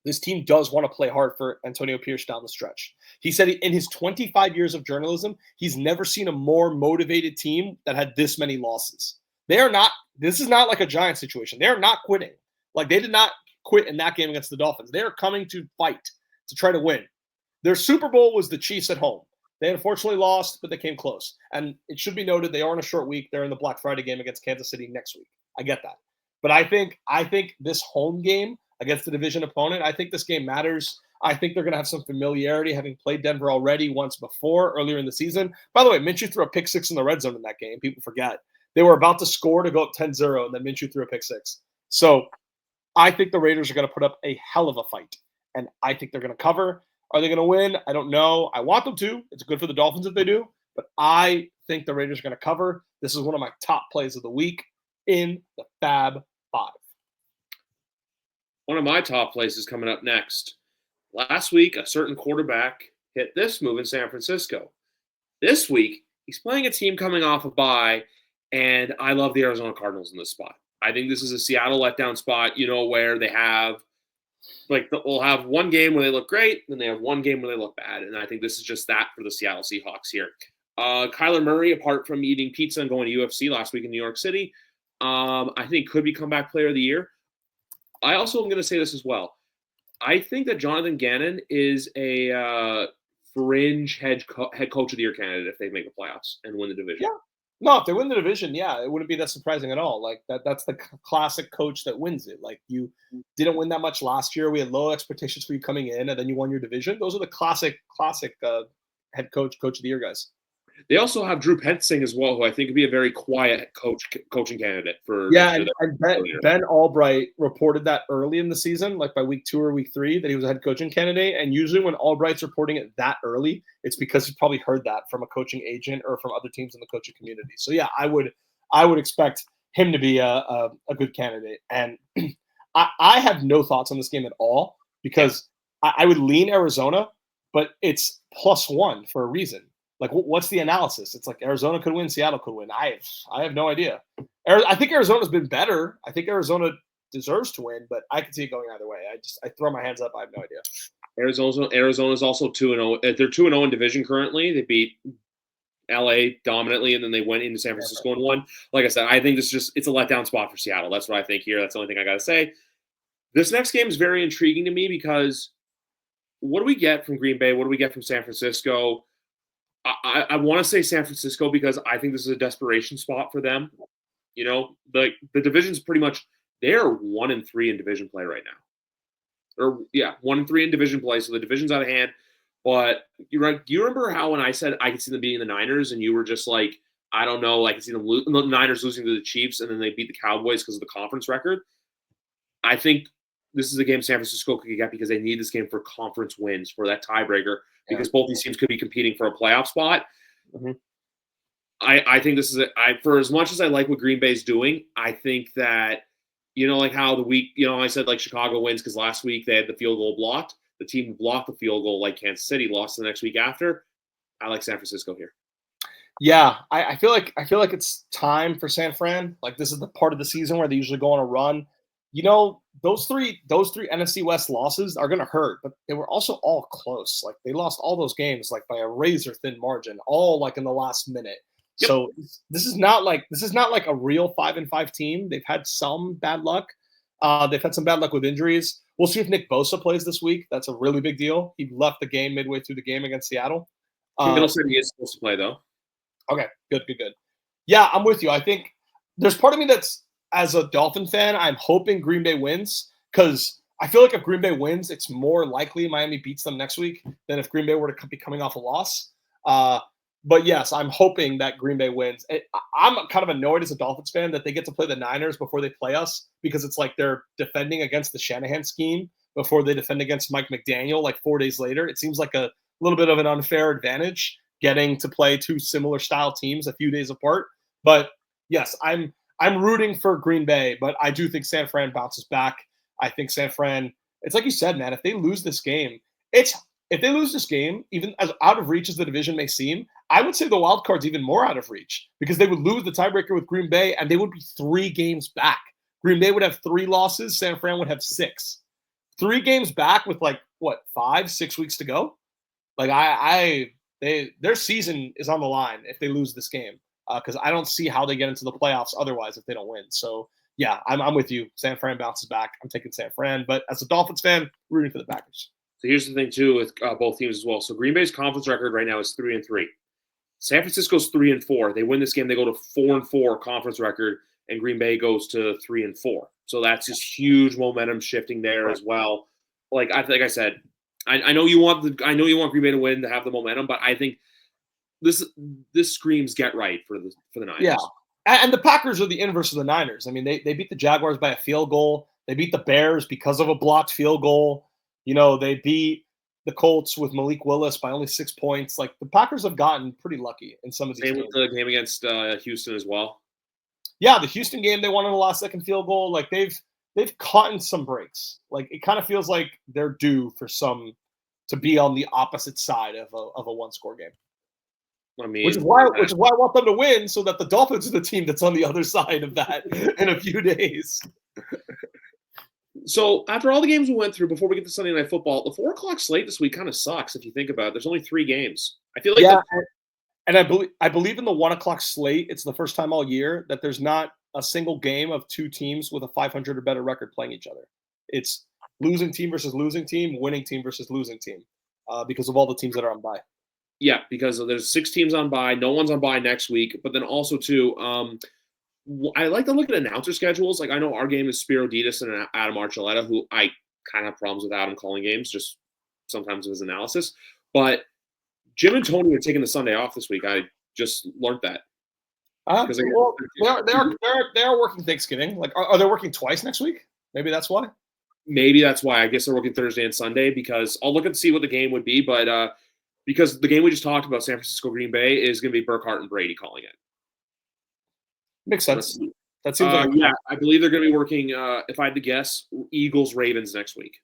Speaker 2: this team does want to play hard for Antonio Pierce down the stretch. He said in his 25 years of journalism, he's never seen a more motivated team that had this many losses. This is not like a Giants situation. They're not quitting. Like, they did not quit in that game against the Dolphins. They are coming to fight to try to win. Their Super Bowl was the Chiefs at home. They unfortunately lost, but they came close. And it should be noted they are in a short week. They're in the Black Friday game against Kansas City next week. I get that. But I think this home game against the division opponent, I think this game matters. I think they're going to have some familiarity, having played Denver already once before earlier in the season. By the way, Minshew threw a pick 6 in the red zone in that game. People forget. They were about to score to go up 10-0, and then Minshew threw a pick 6. So I think the Raiders are going to put up a hell of a fight, and I think they're going to cover. Are they going to win? I don't know. I want them to. It's good for the Dolphins if they do, but I think the Raiders are going to cover. This is one of my top plays of the week in the Fab 5.
Speaker 1: One of my top plays is coming up next. Last week, a certain quarterback hit this move in San Francisco. This week, he's playing a team coming off a bye, and I love the Arizona Cardinals in this spot. I think this is a Seattle letdown spot, where they have, they'll have one game where they look great, then they have one game where they look bad, and I think this is just that for the Seattle Seahawks here. Kyler Murray, apart from eating pizza and going to UFC last week in New York City, I think could be comeback player of the year. I also am going to say this as well. I think that Jonathan Gannon is a fringe head coach of the year candidate if they make the playoffs and win the division.
Speaker 2: Yeah. No, if they win the division, yeah, it wouldn't be that surprising at all. Like that's the classic coach that wins it. Like, you didn't win that much last year. We had low expectations for you coming in, and then you won your division. Those are the classic head coach of the year guys.
Speaker 1: They also have Drew Petzing as well, who I think would be a very quiet coaching candidate for.
Speaker 2: Yeah, and Ben Albright reported that early in the season, like by week 2 or week 3, that he was a head coaching candidate. And usually when Albright's reporting it that early, it's because he's probably heard that from a coaching agent or from other teams in the coaching community. So yeah, I would expect him to be a good candidate. And I have no thoughts on this game at all because I would lean Arizona, but it's +1 for a reason. Like, what's the analysis? It's like Arizona could win, Seattle could win. I have no idea. I think Arizona's been better. I think Arizona deserves to win, but I can see it going either way. I throw my hands up. I have no idea.
Speaker 1: Arizona's also 2-0. They're 2-0 in division currently. They beat LA dominantly, and then they went into San Francisco and won. Like I said, I think it's a letdown spot for Seattle. That's what I think here. That's the only thing I got to say. This next game is very intriguing to me because what do we get from Green Bay? What do we get from San Francisco? I want to say San Francisco because I think this is a desperation spot for them. The division's pretty much, they're 1-3 in division play right now. 1-3 in division play, so the division's out of hand. But you're right. Do you remember how when I said I could see them beating the Niners, and you were just like, I don't know, I could see them the Niners losing to the Chiefs, and then they beat the Cowboys because of the conference record? I think this is a game San Francisco could get because they need this game for conference wins, for that tiebreaker, because both these teams could be competing for a playoff spot.
Speaker 2: Mm-hmm.
Speaker 1: I think this is for as much as I like what Green Bay's doing, I think that, like how the week, I said like Chicago wins because last week they had the field goal blocked. The team who blocked the field goal, like Kansas City, lost the next week after. I like San Francisco here.
Speaker 2: Yeah, I feel like it's time for San Fran. Like this is the part of the season where they usually go on a run. Those three NFC West losses are gonna hurt, but they were also all close. Like they lost all those games like by a razor thin margin, all like in the last minute. Yep. So this is not like a real 5-5 team. They've had some bad luck. They've had some bad luck with injuries. We'll see if Nick Bosa plays this week. That's a really big deal. He left the game midway through the game against Seattle.
Speaker 1: Kittle said he is supposed to play though.
Speaker 2: Okay, good. Yeah, I'm with you. I think there's part of me that's, as a Dolphin fan, I'm hoping Green Bay wins because I feel like if Green Bay wins, it's more likely Miami beats them next week than if Green Bay were to be coming off a loss. But yes, I'm hoping that Green Bay wins. I'm kind of annoyed as a Dolphins fan that they get to play the Niners before they play us because it's like they're defending against the Shanahan scheme before they defend against Mike McDaniel like 4 days later. It seems like a little bit of an unfair advantage getting to play two similar style teams a few days apart. But yes, I'm rooting for Green Bay, but I do think San Fran bounces back. I think San Fran, it's like you said, man, if they lose this game, even as out of reach as the division may seem, I would say the wild card's even more out of reach because they would lose the tiebreaker with Green Bay and they would be 3 games back. Green Bay would have 3 losses. San Fran would have 6. 3 games back with 5-6 weeks to go. Like their season is on the line if they lose this game because I don't see how they get into the playoffs otherwise if they don't win. So yeah, I'm with you. San Fran bounces back. I'm taking San Fran, but as a Dolphins fan, rooting for the Packers.
Speaker 1: So here's the thing too with both teams as well. So Green Bay's conference record right now is 3-3. San Francisco's 3-4. They win this game, they go to 4-4 conference record, and Green Bay goes to 3-4. So that's just huge momentum shifting there as well. Like I said, I know you want Green Bay to win to have the momentum, but I think this screams get right for the Niners.
Speaker 2: Yeah, and the Packers are the inverse of the Niners. I mean, they beat the Jaguars by a field goal. They beat the Bears because of a blocked field goal. They beat the Colts with Malik Willis by only 6 points. Like the Packers have gotten pretty lucky in some of these games.
Speaker 1: Same with the game against Houston as well.
Speaker 2: Yeah, the Houston game they won on the last second field goal. Like they've caught in some breaks. Like it kind of feels like they're due for some to be on the opposite side of a 1-score game.
Speaker 1: I mean,
Speaker 2: which is why I want them to win so that the Dolphins are the team that's on the other side of that in a few days.
Speaker 1: So after all the games we went through before we get to Sunday Night Football, the 4:00 slate this week kind of sucks if you think about it. There's only 3 games. I feel like
Speaker 2: and I believe in the 1:00 slate. It's the first time all year that there's not a single game of 2 teams with a 500 or better record playing each other. It's losing team versus losing team, winning team versus losing team, because of all the teams that are on bye.
Speaker 1: Yeah, because there's 6 teams on bye. No one's on bye next week. But then also too, I like to look at announcer schedules. Like I know our game is Spiro Ditas and Adam Archuleta, who I kind of have problems with Adam calling games, just sometimes of his analysis. But Jim and Tony are taking the Sunday off this week. I just learned that.
Speaker 2: They are working Thanksgiving. Like, are they working twice next week? Maybe that's why.
Speaker 1: Maybe that's why. I guess they're working Thursday and Sunday because I'll look and see what the game would be. But because the game we just talked about, San Francisco Green Bay, is going to be Burkhardt and Brady calling it.
Speaker 2: Makes sense. That seems like
Speaker 1: I believe they're going to be working. If I had to guess, Eagles Ravens next week.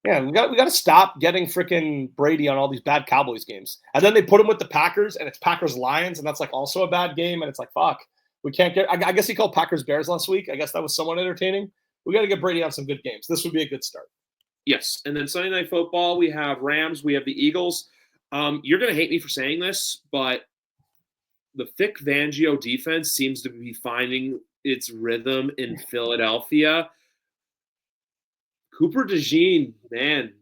Speaker 2: Yeah, we got to stop getting freaking Brady on all these bad Cowboys games, and then they put him with the Packers, and it's Packers Lions, and that's like also a bad game, and it's like fuck, we can't get. I guess he called Packers Bears last week. I guess that was somewhat entertaining. We got to get Brady on some good games. This would be a good start.
Speaker 1: Yes, and then Sunday Night Football, we have Rams, we have the Eagles. You're going to hate me for saying this, but the Vic Fangio defense seems to be finding its rhythm in Philadelphia. Cooper DeJean, man,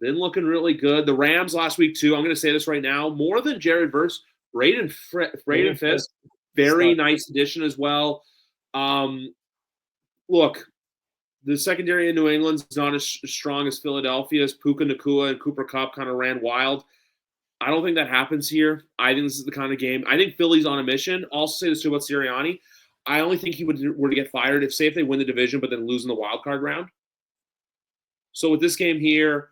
Speaker 1: been looking really good. The Rams last week, too, I'm going to say this right now, more than Jared Verse, Braden Fisk, very nice addition as well. Look, the secondary in New England is not as strong as Philadelphia's. Puka Nacua and Cooper Kupp kind of ran wild. I don't think that happens here. I think this is the kind of game. I think Philly's on a mission. I'll also say this too about Sirianni. I only think he were to get fired if they win the division but then lose in the wild card round. So with this game here,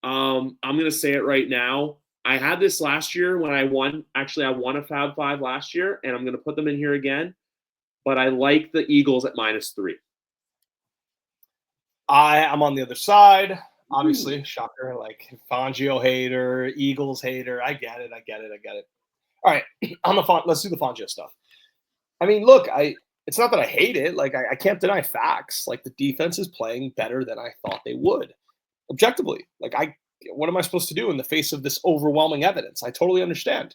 Speaker 1: I'm going to say it right now. I had this last year when I won. Actually, I won a Fab Five last year, and I'm going to put them in here again. But I like the Eagles at -3.
Speaker 2: I'm on the other side. Obviously, shocker, like Fangio hater, Eagles hater. I get it. All right, on the let's do the Fangio stuff. I mean, look, it's not that I hate it. Like, I can't deny facts. Like, the defense is playing better than I thought they would, objectively. Like, what am I supposed to do in the face of this overwhelming evidence? I totally understand.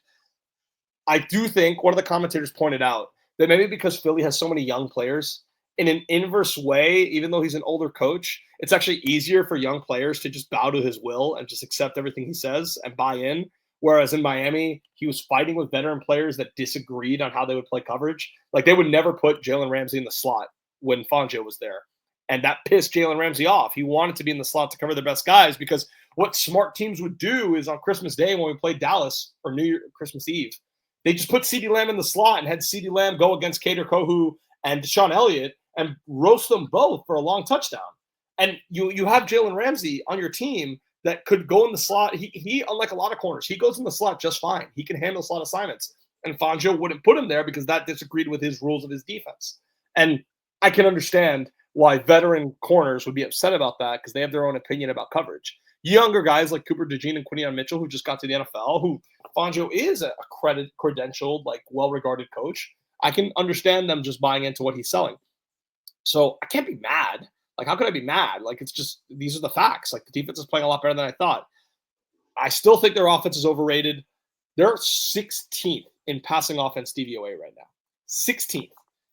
Speaker 2: I do think one of the commentators pointed out that maybe because Philly has so many young players, in an inverse way, even though he's an older coach, it's actually easier for young players to just bow to his will and just accept everything he says and buy in. Whereas in Miami, he was fighting with veteran players that disagreed on how they would play coverage. Like, they would never put Jalen Ramsey in the slot when Fangio was there. And that pissed Jalen Ramsey off. He wanted to be in the slot to cover their best guys, because what smart teams would do is on Christmas Day when we played Dallas, or Christmas Eve, they just put CeeDee Lamb in the slot and had CeeDee Lamb go against Kader Kohu and Deshaun Elliott and roast them both for a long touchdown. And you have Jalen Ramsey on your team that could go in the slot. He, unlike a lot of corners, he goes in the slot just fine. He can handle slot assignments. And Fangio wouldn't put him there because that disagreed with his rules of his defense. And I can understand why veteran corners would be upset about that, because they have their own opinion about coverage. Younger guys like Cooper DeJean and Quinion Mitchell, who just got to the NFL, who Fangio is a credentialed, like, well-regarded coach, I can understand them just buying into what he's selling. So I can't be mad. Like, how could I be mad? Like, it's just, these are the facts. Like, the defense is playing a lot better than I thought. I still think their offense is overrated. They're 16th in passing offense DVOA right now. 16th.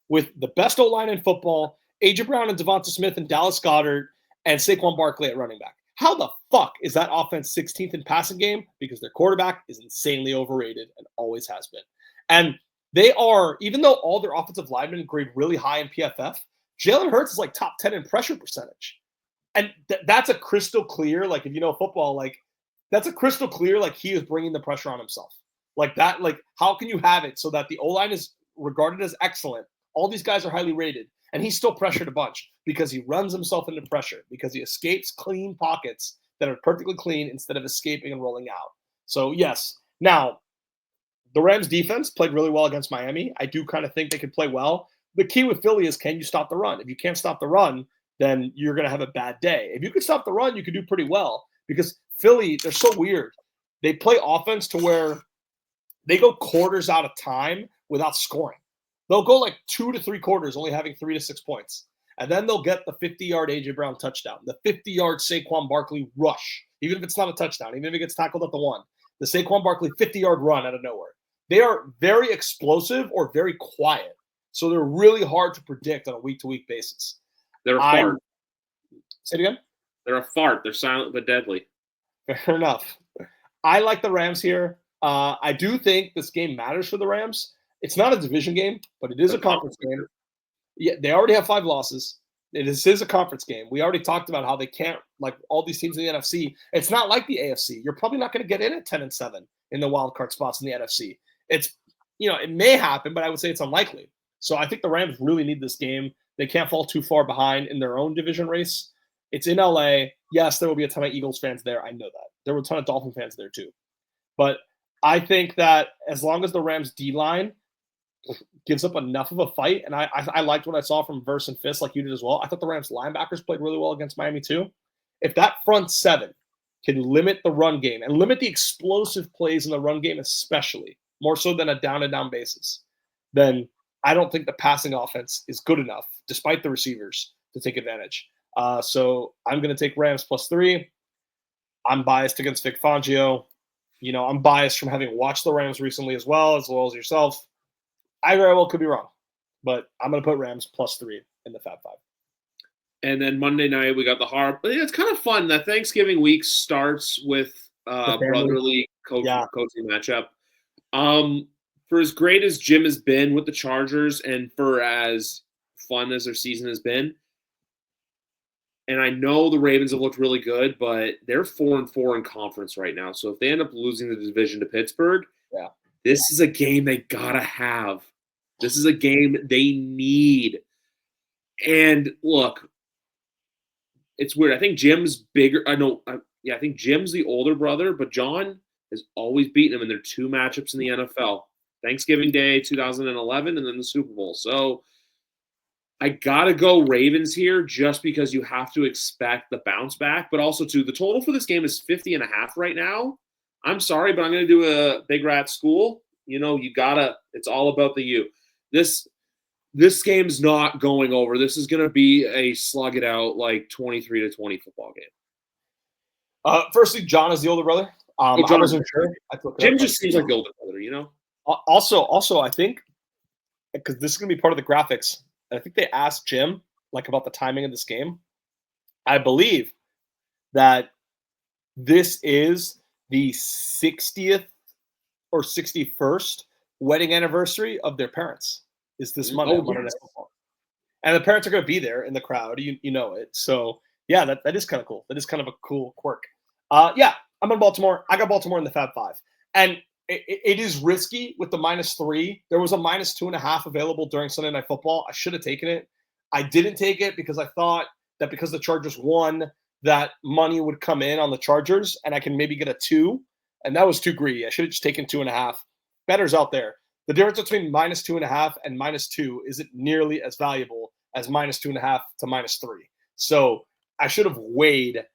Speaker 2: With the best O-line in football, A.J. Brown and Devonta Smith and Dallas Goedert and Saquon Barkley at running back. How the fuck is that offense 16th in passing game? Because their quarterback is insanely overrated and always has been. And they are, even though all their offensive linemen grade really high in PFF, Jalen Hurts is like top 10 in pressure percentage. And that's a crystal clear, like, if you know football, like, that's a crystal clear, like, he is bringing the pressure on himself. Like that, like, how can you have it so that the O-line is regarded as excellent? All these guys are highly rated, and he's still pressured a bunch because he runs himself into pressure, because he escapes clean pockets that are perfectly clean instead of escaping and rolling out. So, yes. Now, the Rams defense played really well against Miami. I do kind of think they could play well. The key with Philly is, can you stop the run? If you can't stop the run, then you're going to have a bad day. If you can stop the run, you could do pretty well, because Philly, they're so weird. They play offense to where they go quarters out of time without scoring. They'll go like 2 to 3 quarters only having 3 to 6 points. And then they'll get the 50-yard A.J. Brown touchdown, the 50-yard Saquon Barkley rush, even if it's not a touchdown, even if it gets tackled at the 1, the Saquon Barkley 50-yard run out of nowhere. They are very explosive or very quiet. So they're really hard to predict on a week-to-week basis.
Speaker 1: They're a fart.
Speaker 2: Say it again?
Speaker 1: They're a fart. They're silent but deadly.
Speaker 2: Fair enough. I like the Rams here. I do think this game matters for the Rams. It's not a division game, but it is a conference game. Yeah, they already have 5 losses. It is a conference game. We already talked about how they can't, like all these teams in the NFC. It's not like the AFC. You're probably not going to get in at 10-7 in the wild card spots in the NFC. It's, it may happen, but I would say it's unlikely. So I think the Rams really need this game. They can't fall too far behind in their own division race. It's in LA. Yes, there will be a ton of Eagles fans there. I know that. There were a ton of Dolphin fans there too. But I think that as long as the Rams D-line gives up enough of a fight, and I liked what I saw from Verse and Fist, like you did as well. I thought the Rams linebackers played really well against Miami too. If that front 7 can limit the run game and limit the explosive plays in the run game, especially more so than a down-and-down basis, then I don't think the passing offense is good enough, despite the receivers, to take advantage. So I'm going to take Rams +3. I'm biased against Vic Fangio. I'm biased from having watched the Rams recently as well as yourself. I very well could be wrong, but I'm going to put Rams +3 in the Fab 5. And
Speaker 1: then Monday night, we got the horror. It's kind of fun. The Thanksgiving week starts with brotherly coaching matchup. For as great as Jim has been with the Chargers and for as fun as their season has been, and I know the Ravens have looked really good, but they're 4-4 in conference right now. So if they end up losing the division to Pittsburgh, this is a game they gotta have. This is a game they need. And look, it's weird. I think Jim's bigger. I think Jim's the older brother, but John has always beaten them in their 2 matchups in the NFL. Thanksgiving Day 2011 and then the Super Bowl. So I got to go Ravens here just because you have to expect the bounce back, but also too, the total for this game is 50.5 right now. I'm sorry, but I'm going to do a Big Rat School. You gotta, it's all about the U. This game's not going over. This is going to be a slug it out like 23-20 football game.
Speaker 2: Firstly, John is the older brother. I wasn't sure.
Speaker 1: Jim just seems like the older brother,
Speaker 2: Also, I think because this is going to be part of the graphics, I think they asked Jim about the timing of this game. I believe that this is the 60th or 61st wedding anniversary of their parents. Is this Monday? Monday Night Football. And the parents are going to be there in the crowd. You know it. So, yeah, that is kind of cool. That is kind of a cool quirk. Yeah, I'm in Baltimore. I got Baltimore in the Fab Five. And it is risky with the -3. There was a -2.5 available during Sunday Night Football. I should have taken it. I didn't take it because I thought that because the Chargers won, that money would come in on the Chargers and I can maybe get a 2. And that was too greedy. I should have just taken 2.5. Better's out there. The difference between -2.5 and -2 isn't nearly as valuable as -2.5 to -3. So I should have weighed.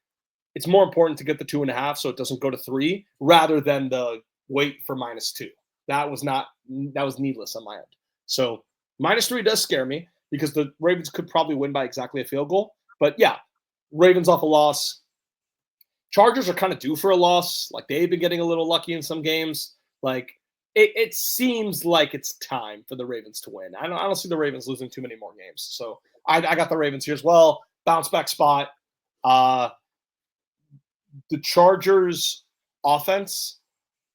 Speaker 2: It's more important to get the 2.5 so it doesn't go to 3 rather than the wait for -2. That was needless on my end. So -3 does scare me because the Ravens could probably win by exactly a field goal. But yeah, Ravens off a loss. Chargers are kind of due for a loss. They've been getting a little lucky in some games. It seems like it's time for the Ravens to win. I don't see the Ravens losing too many more games. So I got the Ravens here as well. Bounce back spot. The Chargers offense,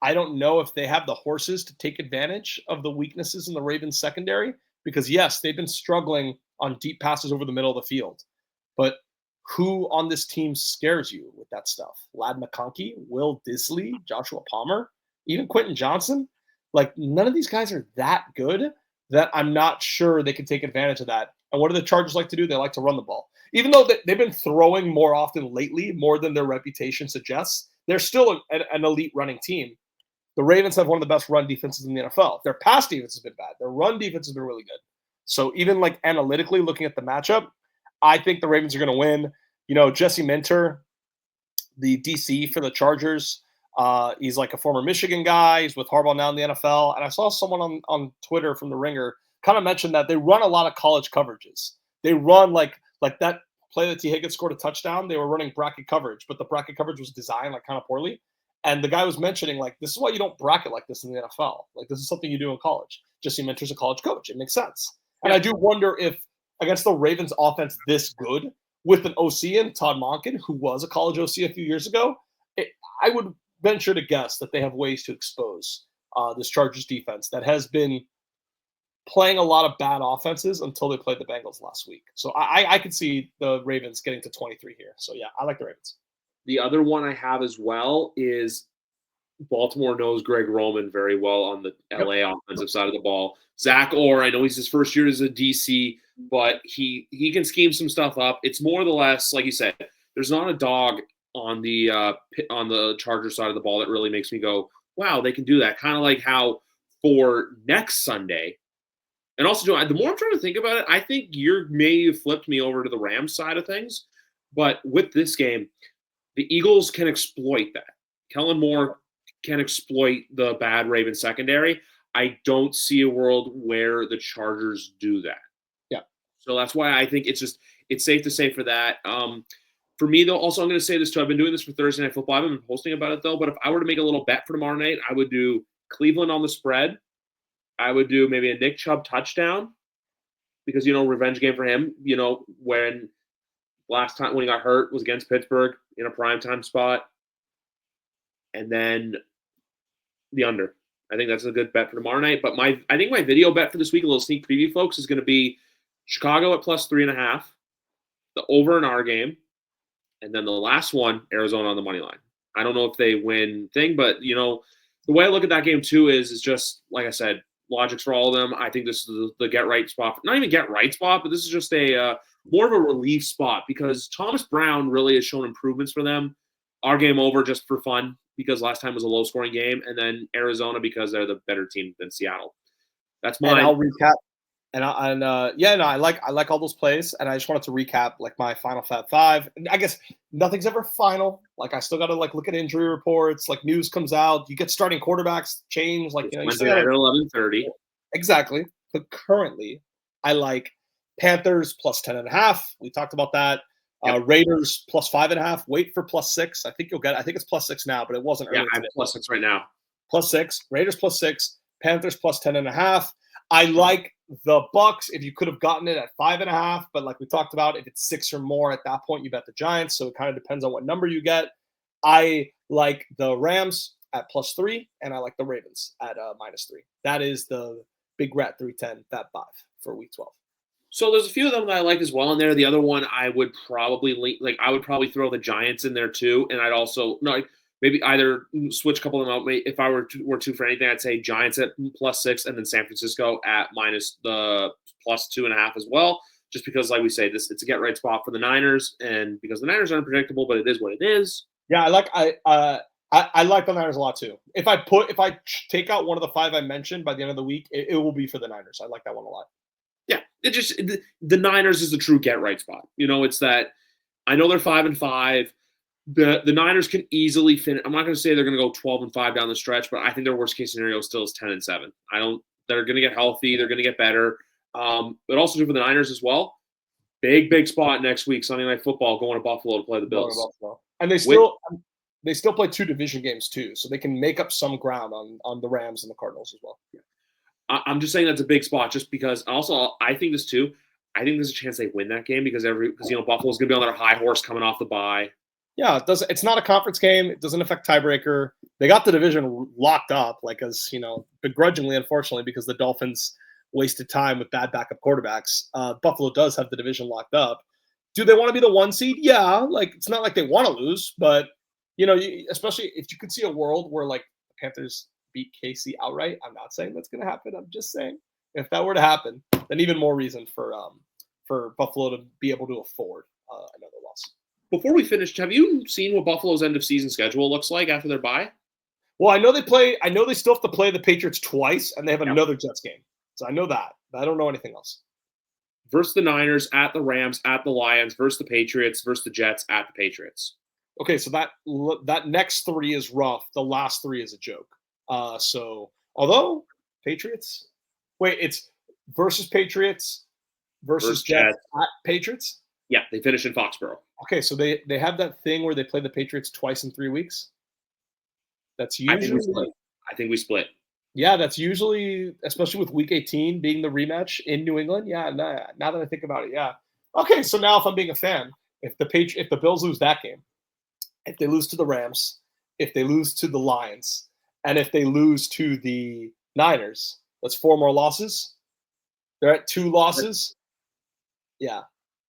Speaker 2: I don't know if they have the horses to take advantage of the weaknesses in the Ravens secondary because, yes, they've been struggling on deep passes over the middle of the field. But who on this team scares you with that stuff? Lad McConkey, Will Disley, Joshua Palmer, even Quentin Johnson? None of these guys are that good that I'm not sure they can take advantage of that. And what do the Chargers like to do? They like to run the ball. Even though they've been throwing more often lately, more than their reputation suggests, they're still an elite running team. The Ravens have one of the best run defenses in the NFL. Their pass defense has been bad. Their run defense has been really good. So even analytically looking at the matchup, I think the Ravens are going to win. Jesse Minter, the DC for the Chargers, he's a former Michigan guy. He's with Harbaugh now in the NFL. And I saw someone on Twitter from The Ringer kind of mentioned that they run a lot of college coverages. They run like that play that T. Higgins scored a touchdown. They were running bracket coverage, but the bracket coverage was designed kind of poorly. And the guy was mentioning this is why you don't bracket like this in the NFL. This is something you do in college. Jesse Minter's a college coach. It makes sense. And I do wonder if against the Ravens offense this good with an OC in Todd Monken, who was a college OC a few years ago, I would venture to guess that they have ways to expose this Chargers defense that has been playing a lot of bad offenses until they played the Bengals last week. So I could see the Ravens getting to 23 here. So yeah, I like the Ravens.
Speaker 1: The other one I have as well is Baltimore knows Greg Roman very well on the LA offensive side of the ball. Zach Orr, I know he's his first year as a DC, but he can scheme some stuff up. It's more or less, like you said, there's not a dog on the Charger side of the ball that really makes me go, wow, they can do that. Kind of like how for next Sunday, and also the more I'm trying to think about it, I think you may have flipped me over to the Rams side of things. But with this game, the Eagles can exploit that. Kellen Moore can exploit the bad Ravens secondary. I don't see a world where the Chargers do that.
Speaker 2: Yeah.
Speaker 1: So that's why I think it's safe to say for that. For me, though, also I'm going to say this too. I've been doing this for Thursday Night Football. I haven't been posting about it, though. But if I were to make a little bet for tomorrow night, I would do Cleveland on the spread. I would do maybe a Nick Chubb touchdown because, revenge game for him, when last time when he got hurt was against Pittsburgh in a primetime spot. And then the under. I think that's a good bet for tomorrow night. But I think my video bet for this week, a little sneak preview, folks, is going to be Chicago at +3.5, the over in our game, and then the last one, Arizona on the money line. I don't know if they win thing, but, the way I look at that game, too, is just, like I said, logics for all of them. I think this is the get-right spot. Not even get-right spot, but this is just a more of a relief spot because Thomas Brown really has shown improvements for them. Our game over just for fun. because last time was a low-scoring game, and then Arizona because they're the better team than Seattle. That's
Speaker 2: And
Speaker 1: mine.
Speaker 2: I'll recap. I like all those plays, and I just wanted to recap like my final Fab Five. And I guess nothing's ever final. Like I still got to like look at injury reports. Like news comes out, you get starting quarterbacks change. Like you
Speaker 1: Wednesday night at 11:30.
Speaker 2: Exactly. But currently, I like Panthers plus 10.5. We talked about that.
Speaker 1: Yep.
Speaker 2: Raiders plus 5.5. Wait for +6. I think you'll get. I think it's +6 now, but it wasn't.
Speaker 1: Yeah, I'm +6 right now.
Speaker 2: +6. Raiders +6. Panthers plus 10.5. I like the Bucks if you could have gotten it at 5.5, but like we talked about, if it's 6 or more at that point, you bet the Giants. So it kind of depends on what number you get. I like the Rams at +3, and I like the Ravens at -3. That is the Big Rat 310 Fab 5 for Week 12.
Speaker 1: So there's a few of them that I like as well in there. The other one I would probably I would probably throw the Giants in there too, and I'd also maybe either switch a couple of them out. If I were to for anything, I'd say Giants at +6 and then San Francisco at minus the +2.5 as well. Just because, like we say, it's a get right spot for the Niners, and because the Niners are unpredictable, but it is what it is.
Speaker 2: Yeah, I like the Niners a lot too. If I take out one of the 5 I mentioned by the end of the week, it will be for the Niners. I like that one a lot.
Speaker 1: Yeah, the Niners is the true get right spot. It's that I know they're 5-5. The Niners can easily finish. I'm not going to say they're going to go 12-5 down the stretch, but I think their worst case scenario still is 10-7. They're going to get healthy. They're going to get better. But also do for the Niners as well. Big spot next week, Sunday Night Football, going to Buffalo to play the Bills.
Speaker 2: And they still play 2 division games too, so they can make up some ground on the Rams and the Cardinals as well.
Speaker 1: Yeah. I'm just saying that's a big spot, just because. Also, I think this too. I think there's a chance they win that game because Buffalo's going to be on their high horse coming off the bye.
Speaker 2: Yeah, it's not a conference game. It doesn't affect tiebreaker. They got the division locked up, begrudgingly, unfortunately, because the Dolphins wasted time with bad backup quarterbacks. Buffalo does have the division locked up. Do they want to be the 1 seed? Yeah, it's not like they want to lose, but especially if you could see a world where the Panthers beat KC outright. I'm not saying that's going to happen. I'm just saying if that were to happen, then even more reason for Buffalo to be able to afford another loss.
Speaker 1: Before we finish, have you seen what Buffalo's end of season schedule looks like after their bye?
Speaker 2: Well, I know they still have to play the Patriots twice, and they have another Jets game. So I know that, but I don't know anything else.
Speaker 1: Versus the Niners, at the Rams, at the Lions, versus the Patriots, versus the Jets, at the Patriots.
Speaker 2: Okay, so that next 3 is rough. The last 3 is a joke. So although Patriots, it's versus Patriots versus Jets at Patriots.
Speaker 1: Yeah, they finish in Foxborough.
Speaker 2: Okay, so they have that thing where they play the Patriots twice in 3 weeks. That's usually.
Speaker 1: I think we split.
Speaker 2: Yeah, that's usually, especially with Week 18 being the rematch in New England. Yeah, now that I think about it, yeah. Okay, so now if I'm being a fan, if the Bills lose that game, if they lose to the Rams, if they lose to the Lions, and if they lose to the Niners, that's 4 more losses. They're at 2 losses. Yeah.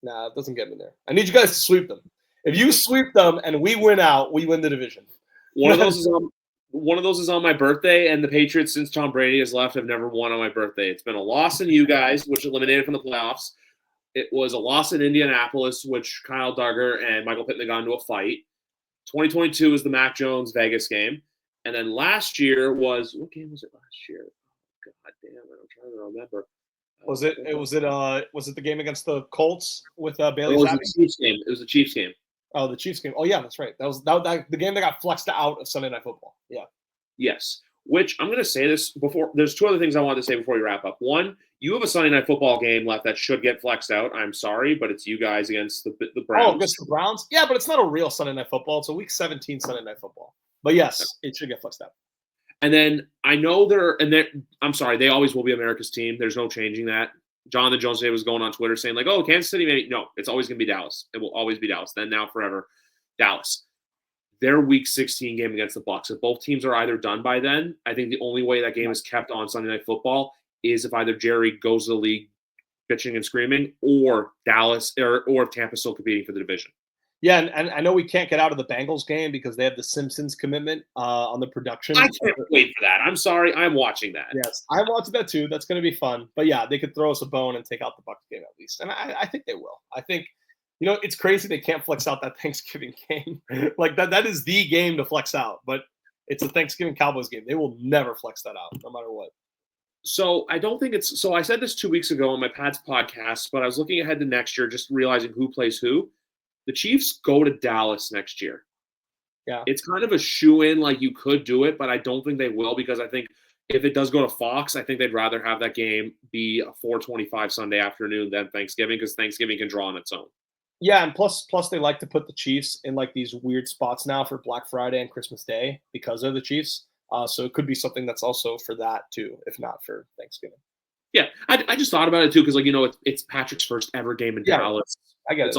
Speaker 2: Nah, it doesn't get me there. I need you guys to sweep them. If you sweep them and we win out, we win the division.
Speaker 1: One of those is on my birthday, and the Patriots, since Tom Brady has left, have never won on my birthday. It's been a loss in you guys, which eliminated from the playoffs. It was a loss in Indianapolis, which Kyle Duggar and Michael Pittman got into a fight. 2022 is the Mac Jones Vegas game. And then last year what game was it last year? God damn it, I'm trying to remember.
Speaker 2: Was it the game against the Colts with Bailey?
Speaker 1: It was the Chiefs game. It was the Chiefs game.
Speaker 2: Oh, the Chiefs game. Oh yeah, that's right. That was the game that got flexed out of Sunday Night Football. Yeah.
Speaker 1: Yes. Which I'm going to say this before. There's 2 other things I wanted to say before we wrap up. One, you have a Sunday Night Football game left that should get flexed out. I'm sorry, but it's you guys against the Browns.
Speaker 2: Oh, against the Browns? Yeah, but it's not a real Sunday Night Football. It's a Week 17 Sunday Night Football. But yes, it should get flexed out.
Speaker 1: And then I know I'm sorry, they always will be America's team. There's no changing that. Jonathan Jones today was going on Twitter saying oh, Kansas City, maybe. No, it's always going to be Dallas. It will always be Dallas. Then, now, forever, Dallas. Their Week 16 game against the Bucs. If both teams are either done by then, I think the only way that game is kept on Sunday Night Football is if either Jerry goes to the league bitching and screaming, or Dallas or if Tampa's still competing for the division.
Speaker 2: Yeah, and I know we can't get out of the Bengals game because they have the Simpsons commitment on the production.
Speaker 1: I can't wait for that. I'm sorry. I'm watching that.
Speaker 2: Yes, I'm watching that too. That's going to be fun. But yeah, they could throw us a bone and take out the Bucs game at least. And I think they will. I think, it's crazy they can't flex out that Thanksgiving game. That is the game to flex out. But It's a Thanksgiving Cowboys game. They will never flex that out, no matter what.
Speaker 1: So I don't think it's – so I said this 2 weeks ago on my Pat's podcast, but I was looking ahead to next year, just realizing who plays who. The Chiefs go to Dallas next year.
Speaker 2: Yeah.
Speaker 1: It's kind of a shoe-in, like you could do it, but I don't think they will because I think if it does go to Fox, I think they'd rather have that game be a 4:25 Sunday afternoon than Thanksgiving because Thanksgiving can draw on its own.
Speaker 2: Yeah, and plus they like to put the Chiefs in like these weird spots now for Black Friday and Christmas Day because of the Chiefs. So it could be something that's also for that too, if not for Thanksgiving.
Speaker 1: Yeah, I just thought about it too because, like, it's Patrick's first ever game in Dallas.
Speaker 2: I get it.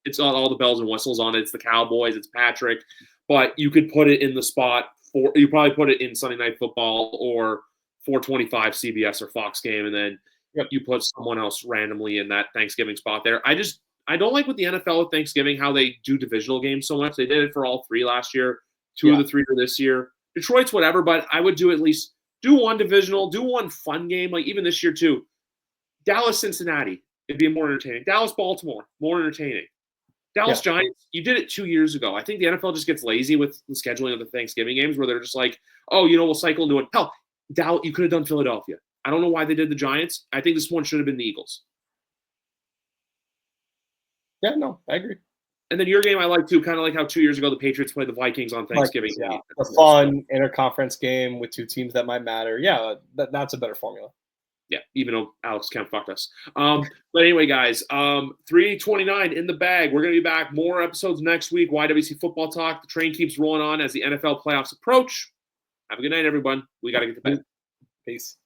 Speaker 1: It's all the bells and whistles on it. It's the Cowboys. It's Patrick. But you could put it in the spot for – you probably put it in Sunday Night Football or 4:25 CBS or Fox game, and then you put someone else randomly in that Thanksgiving spot there. I don't like with the NFL with Thanksgiving how they do divisional games so much. They did it for all three last year. Two of the three are this year. Detroit's whatever, but I would do at least do one divisional, do one fun game, like even this year too. Dallas-Cincinnati, it'd be more entertaining. Dallas-Baltimore, more entertaining. Dallas-Giants, you did it 2 years ago. I think the NFL just gets lazy with the scheduling of the Thanksgiving games where they're just like, oh, we'll cycle into it. Hell, Dallas, you could have done Philadelphia. I don't know why they did the Giants. I think this one should have been the Eagles.
Speaker 2: Yeah, no, I agree.
Speaker 1: And then your game I like too, kind of like how 2 years ago the Patriots played the Vikings on Thanksgiving.
Speaker 2: Yeah, a fun interconference game with two teams that might matter. Yeah, that's a better formula.
Speaker 1: Yeah, even though Alex Kemp fucked us. But anyway, guys, 329 in the bag. We're going to be back. More episodes next week. YWC Football Talk. The train keeps rolling on as the NFL playoffs approach. Have a good night, everyone. We got to get to bed.
Speaker 2: Peace.